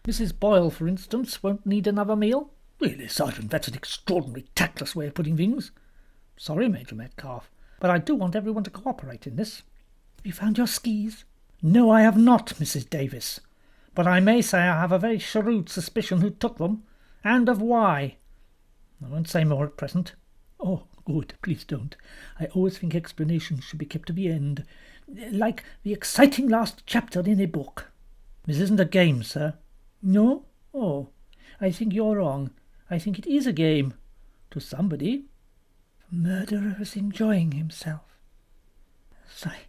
Mrs. Boyle, for instance, won't need another meal. Really, Sergeant, that's an extraordinarily tactless way of putting things. Sorry, Major Metcalfe, but I do want everyone to cooperate in this. Have you found your skis? No, I have not, Mrs. Davis, but I may say I have a very shrewd suspicion who took them, and of why. I won't say more at present. Oh, good, please don't. I always think explanations should be kept to the end, like the exciting last chapter in a book. This isn't a game, sir. No? Oh, I think you're wrong. I think it is a game. To somebody. The murderer is enjoying himself. Sorry,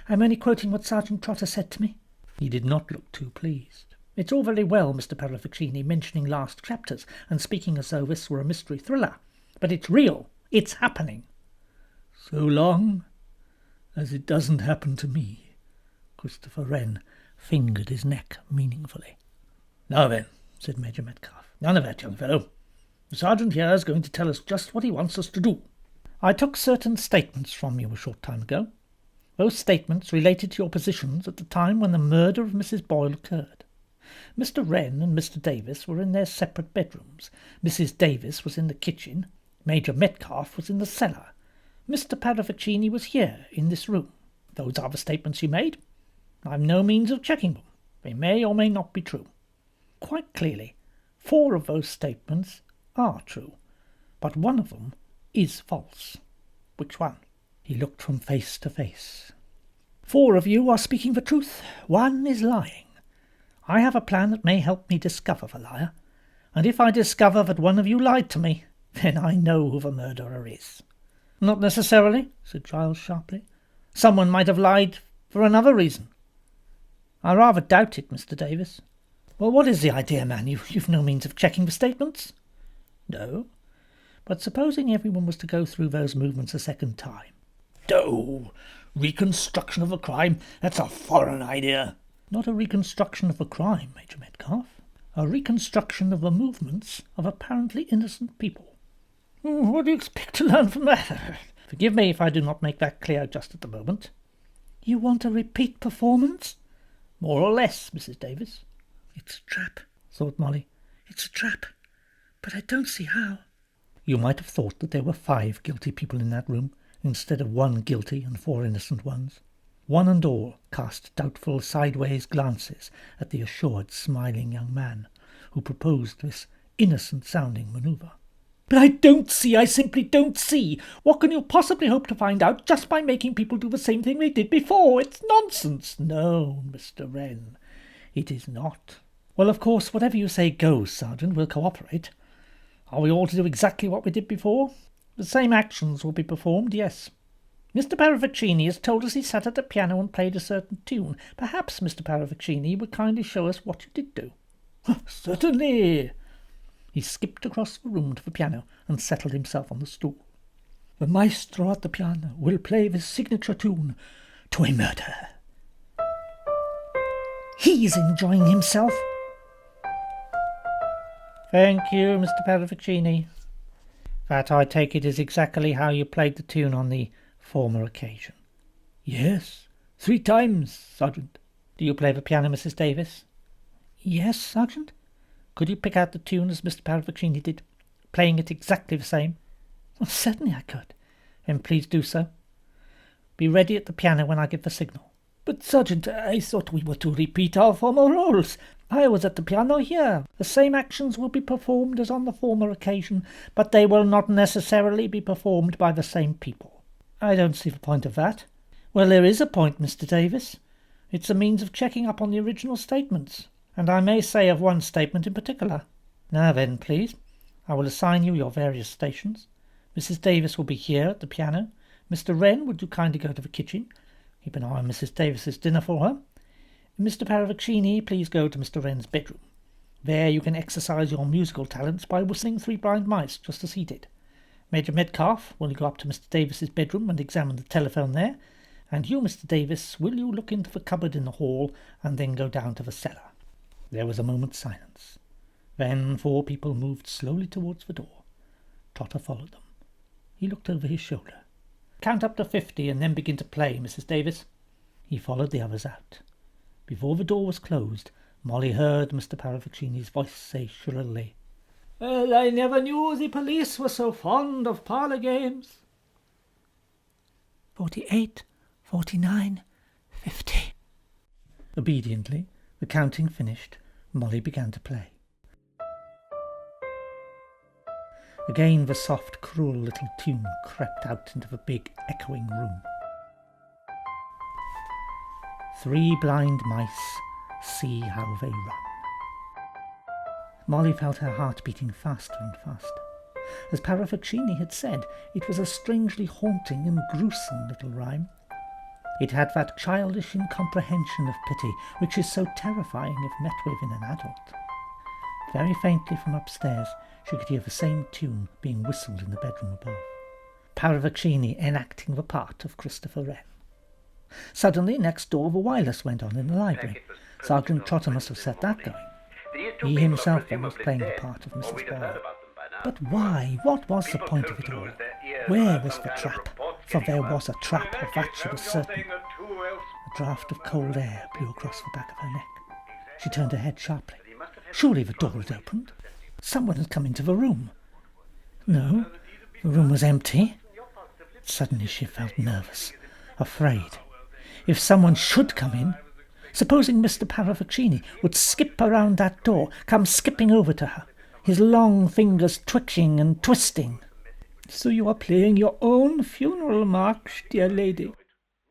I'm only quoting what Sergeant Trotter said to me. He did not look too pleased. It's all very well, Mr. Parravicini, mentioning last chapters and speaking as though this were a mystery thriller. But it's real. It's happening. So long as it doesn't happen to me. Christopher Wren fingered his neck meaningfully. Now then, said Major Metcalfe, none of that, young fellow. The sergeant here is going to tell us just what he wants us to do. I took certain statements from you a short time ago. Those statements related to your positions at the time when the murder of Mrs. Boyle occurred. Mr. Wren and Mr. Davis were in their separate bedrooms. Mrs. Davis was in the kitchen. Major Metcalfe was in the cellar. Mr. Parravicini was here, in this room. Those are the statements you made. I have no means of checking them. They may or may not be true. Quite clearly, 4 of those statements are true, but one of them is false. Which one? He looked from face to face. 4 of you are speaking the truth. 1 is lying. I have a plan that may help me discover the liar, and if I discover that one of you lied to me, then I know who the murderer is. Not necessarily, said Giles sharply. Someone might have lied for another reason. I rather doubt it, Mr. Davis. Well, what is the idea, man? You've no means of checking the statements? No. But supposing everyone was to go through those movements a second time? Oh, reconstruction of a crime? That's a foreign idea. Not a reconstruction of a crime, Major Metcalfe. A reconstruction of the movements of apparently innocent people. What do you expect to learn from that? Forgive me if I do not make that clear just at the moment. You want a repeat performance? More or less, Mrs. Davis. It's a trap, thought Molly. It's a trap, but I don't see how. You might have thought that there were 5 guilty people in that room, instead of 1 guilty and 4 innocent ones. One and all cast doubtful sideways glances at the assured, smiling young man who proposed this innocent-sounding manoeuvre. But I simply don't see. What can you possibly hope to find out just by making people do the same thing they did before? It's nonsense. No, Mr. Wren, it is not. Well, of course, whatever you say goes, Sergeant. We'll cooperate. Are we all to do exactly what we did before? The same actions will be performed, yes. Mr. Parravicini has told us he sat at the piano and played a certain tune. Perhaps, Mr. Parravicini, would kindly show us what you did do. Certainly. He skipped across the room to the piano and settled himself on the stool. The maestro at the piano will play the signature tune, to a murder. He's enjoying himself. Thank you, Mr. Parravicini. That, I take it, is exactly how you played the tune on the former occasion. Yes, 3 times, Sergeant. Do you play the piano, Mrs. Davis? Yes, Sergeant. Could you pick out the tune as Mr. Parravicini did, playing it exactly the same? Well, certainly I could. Then please do so. Be ready at the piano when I give the signal. But, Sergeant, I thought we were to repeat our former roles. I was at the piano here. The same actions will be performed as on the former occasion, but they will not necessarily be performed by the same people. I don't see the point of that. Well, there is a point, Mr. Davis. It's a means of checking up on the original statements, and I may say of one statement in particular. Now then, please, I will assign you your various stations. Mrs. Davis will be here at the piano. Mr. Wren, would you kindly go to the kitchen? Keep an eye on Mrs. Davis's dinner for her. Mr. Parravicini, please go to Mr. Wren's bedroom. There you can exercise your musical talents by whistling 3 blind mice, just as he did. Major Metcalf, will you go up to Mr. Davis's bedroom and examine the telephone there? And you, Mr. Davis, will you look into the cupboard in the hall and then go down to the cellar? There was a moment's silence. Then 4 people moved slowly towards the door. Trotter followed them. He looked over his shoulder. Count up to 50 and then begin to play, Mrs. Davis. He followed the others out. Before the door was closed, Molly heard Mr. Parravicini's voice say shrilly, "Well, I never knew the police were so fond of parlour games." 48, 49, 50. Obediently, the counting finished, Molly began to play. Again the soft, cruel little tune crept out into the big, echoing room. 3 blind mice, see how they run. Molly felt her heart beating faster and faster. As Parravicini had said, it was a strangely haunting and gruesome little rhyme. It had that childish incomprehension of pity which is so terrifying if met with in an adult. Very faintly from upstairs she could hear the same tune being whistled in the bedroom above. Parravicini enacting the part of Christopher Wren. Suddenly, next door, the wireless went on in the library. Sergeant Trotter must have set that going. He himself then was playing the part of Mrs. Boyle. But why? What was the point of it all? Where was the trap? For there was a trap, of that she was certain. A draught of cold air blew across the back of her neck. She turned her head sharply. Surely the door had opened. Someone had come into the room. No, the room was empty. Suddenly she felt nervous, afraid. If someone should come in, supposing Mr. Parravicini would skip around that door, come skipping over to her, his long fingers twitching and twisting. "So you are playing your own funeral march, dear lady.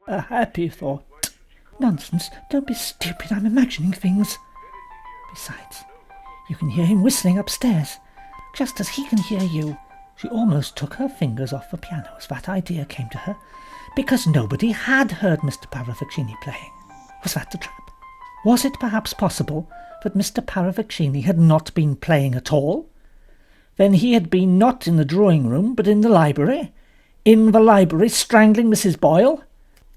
A happy thought." "Nonsense, don't be stupid, I'm imagining things. Besides, you can hear him whistling upstairs, just as he can hear you." She almost took her fingers off the piano as that idea came to her, because nobody had heard Mr. Parravicini playing. Was that the trap? Was it perhaps possible that Mr. Parravicini had not been playing at all? Then he had been not in the drawing-room, but in the library? In the library, strangling Mrs. Boyle?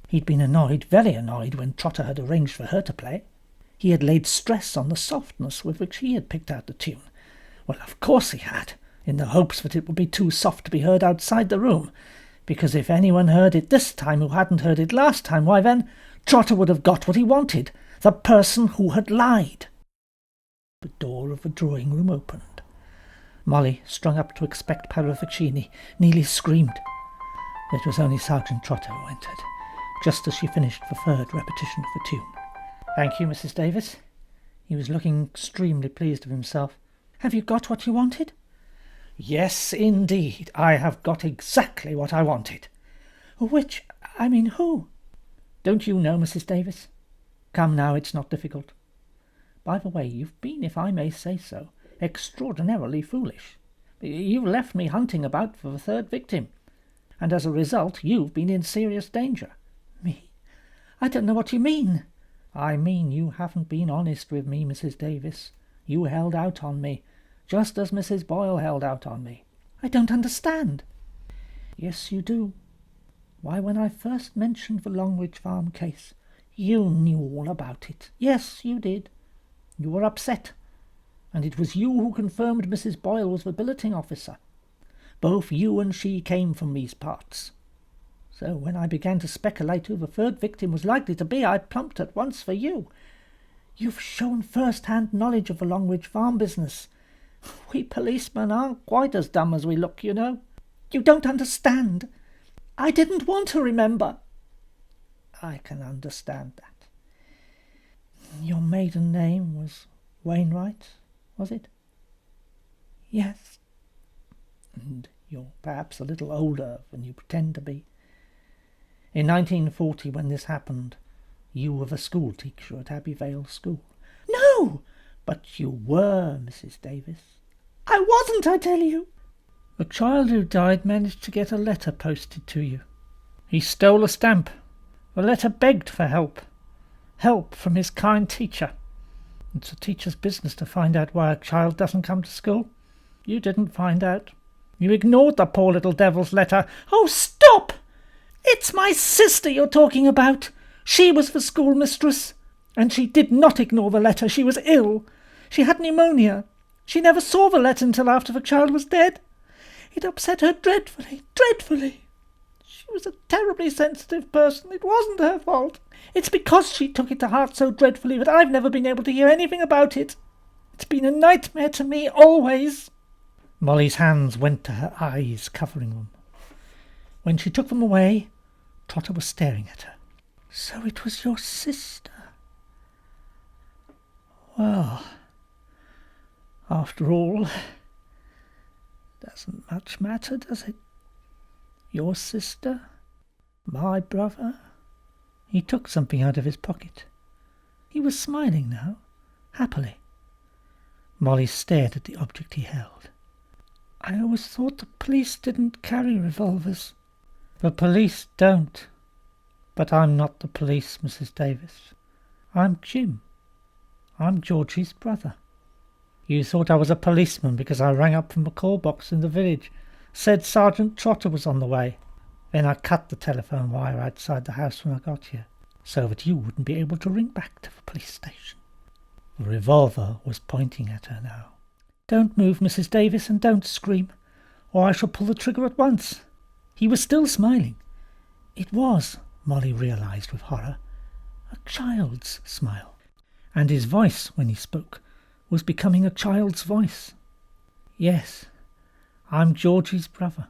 He'd been annoyed, very annoyed, when Trotter had arranged for her to play. He had laid stress on the softness with which he had picked out the tune. Well, of course he had, in the hopes that it would be too soft to be heard outside the room, because if anyone heard it this time who hadn't heard it last time, why then Trotter would have got what he wanted, the person who had lied. The door of the drawing-room opened. Molly, strung up to expect Parravicini, nearly screamed. It was only Sergeant Trotter who entered, just as she finished the 3rd repetition of the tune. "Thank you, Mrs. Davis." He was looking extremely pleased with himself. "Have you got what you wanted?" "Yes, indeed. I have got exactly what I wanted." "Which? I mean, who?" "Don't you know, Mrs. Davis? Come now, it's not difficult. By the way, you've been, if I may say so, extraordinarily foolish. You've left me hunting about for the 3rd victim, and as a result you've been in serious danger." "Me? I don't know what you mean." "I mean you haven't been honest with me, Mrs. Davis. You held out on me, just as Mrs. Boyle held out on me." "I don't understand." "Yes, you do. Why, when I first mentioned the Longridge Farm case, you knew all about it. Yes, you did. You were upset, and it was you who confirmed Mrs. Boyle was the billeting officer. Both you and she came from these parts. So when I began to speculate who the third victim was likely to be, I plumped at once for you. You've shown first-hand knowledge of the Longridge Farm business. We policemen aren't quite as dumb as we look, you know. You don't understand. I didn't want to remember. I can understand that. Your maiden name was Wainwright, was it? Yes. And you're perhaps a little older than you pretend to be. In 1940, when this happened, you were the school teacher at Abbey Vale School. No! But you were, Mrs. Davis. I wasn't, I tell you. The child who died managed to get a letter posted to you. He stole a stamp. The letter begged for help. Help from his kind teacher. It's a teacher's business to find out why a child doesn't come to school. You didn't find out. You ignored the poor little devil's letter. Oh, stop! It's my sister you're talking about. She was the schoolmistress, and she did not ignore the letter. She was ill. She had pneumonia. She never saw the letter until after the child was dead. It upset her dreadfully, dreadfully. She was a terribly sensitive person. It wasn't her fault. It's because she took it to heart so dreadfully that I've never been able to hear anything about it. It's been a nightmare to me, always. Molly's hands went to her eyes, covering them. When she took them away, Trotter was staring at her. So it was your sister. Well, after all, doesn't much matter, does it? Your sister, my brother. He took something out of his pocket. He was smiling now, happily. Molly stared at the object he held. I always thought the police didn't carry revolvers. The police don't. But I'm not the police, Mrs. Davis. I'm Jim. I'm Georgie's brother. You thought I was a policeman because I rang up from the call box in the village, said Sergeant Trotter was on the way. Then I cut the telephone wire outside the house when I got here, so that you wouldn't be able to ring back to the police station. The revolver was pointing at her now. Don't move, Mrs. Davis, and don't scream, or I shall pull the trigger at once. He was still smiling. It was, Molly realized with horror, a child's smile. And his voice, when he spoke, was becoming a child's voice. Yes, I'm Georgie's brother.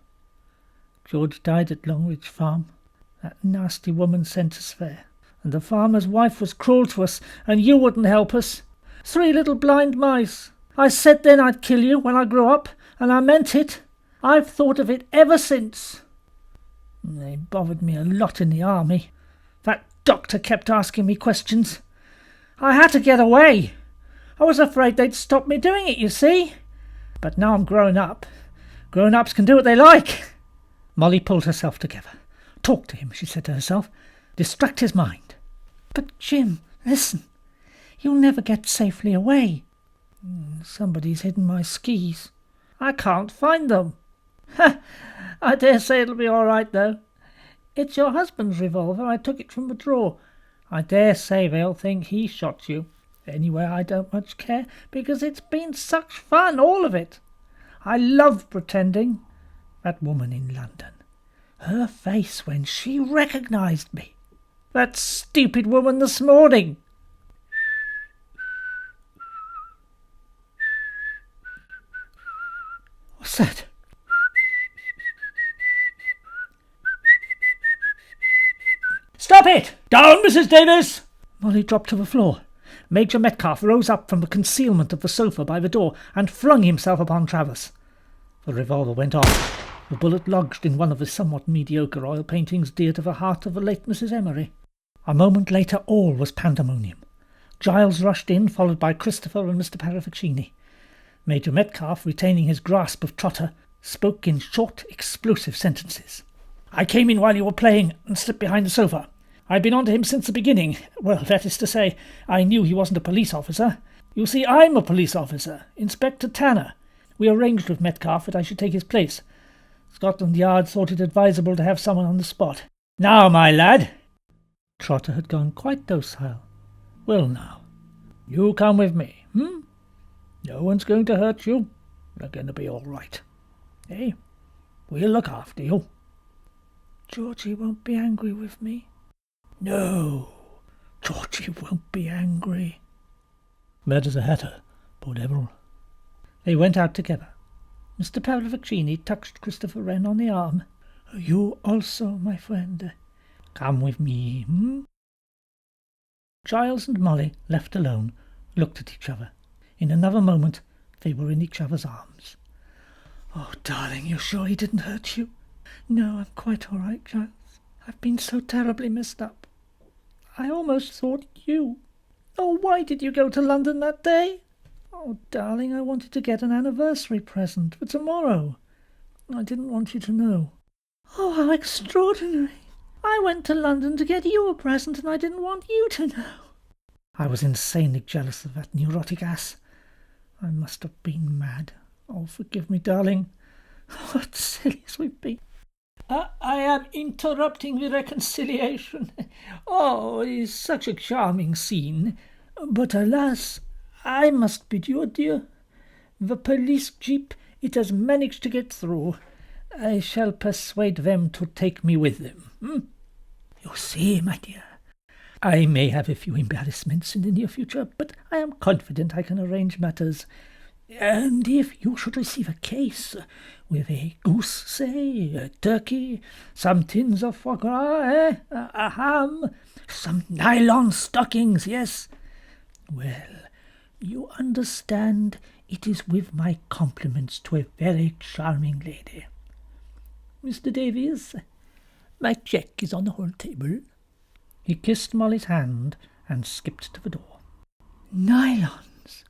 George died at Longridge Farm. That nasty woman sent us there. And the farmer's wife was cruel to us, and you wouldn't help us. 3 little blind mice. I said then I'd kill you when I grew up, and I meant it. I've thought of it ever since. They bothered me a lot in the army. That doctor kept asking me questions. I had to get away. I was afraid they'd stop me doing it, you see. But now I'm grown up. Grown-ups can do what they like. Molly pulled herself together. Talk to him, she said to herself. Distract his mind. But Jim, listen. You'll never get safely away. Somebody's hidden my skis. I can't find them. I dare say it'll be all right, though. It's your husband's revolver. I took it from the drawer. I dare say they'll think he shot you. Anyway, I don't much care, because it's been such fun, all of it. I love pretending. That woman in London. Her face when she recognised me. That stupid woman this morning. What's that? Stop it! Down, Mrs. Davis! Molly dropped to the floor. Major Metcalfe rose up from the concealment of the sofa by the door and flung himself upon Travers. The revolver went off. The bullet lodged in one of the somewhat mediocre oil paintings dear to the heart of the late Mrs. Emery. A moment later all was pandemonium. Giles rushed in, followed by Christopher and Mr. Paravaccini. Major Metcalfe, retaining his grasp of Trotter, spoke in short, explosive sentences. I came in while you were playing and slipped behind the sofa. I've been on to him since the beginning. Well, that is to say, I knew he wasn't a police officer. You see, I'm a police officer, Inspector Tanner. We arranged with Metcalfe that I should take his place. Scotland Yard thought it advisable to have someone on the spot. Now, my lad. Trotter had gone quite docile. Well now, you come with me, No one's going to hurt you. You're going to be all right. Eh? We'll look after you. Georgie won't be angry with me. No, Georgie won't be angry. Mad as a hatter, poor devil. They went out together. Mr. Pallavicini touched Christopher Wren on the arm. You also, my friend. Come with me, Giles and Molly, left alone, looked at each other. In another moment they were in each other's arms. Oh, darling, you're sure he didn't hurt you? No, I'm quite all right, Giles. I've been so terribly messed up. I almost thought you. Oh, why did you go to London that day? Oh, darling, I wanted to get an anniversary present for tomorrow. I didn't want you to know. Oh, how extraordinary. I went to London to get you a present and I didn't want you to know. I was insanely jealous of that neurotic ass. I must have been mad. Oh, forgive me, darling. What sillies we've been. I am interrupting the reconciliation. Oh, it's such a charming scene. But alas, I must bid you adieu. The police jeep, it has managed to get through. I shall persuade them to take me with them. You see, my dear, I may have a few embarrassments in the near future, but I am confident I can arrange matters. And if you should receive a case with a goose, say, a turkey, some tins of foie gras, a ham, some nylon stockings, yes, well, you understand it is with my compliments to a very charming lady. Mr. Davies, my cheque is on the hall table. He kissed Molly's hand and skipped to the door. Nylons?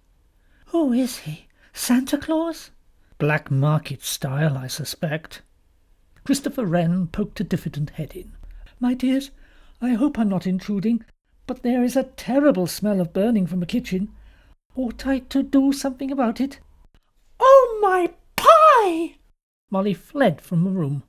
Who is he? Santa Claus? Black market style, I suspect. Christopher Wren poked a diffident head in. My dears, I hope I'm not intruding, but there is a terrible smell of burning from the kitchen. Ought I to do something about it? Oh, my pie! Molly fled from the room.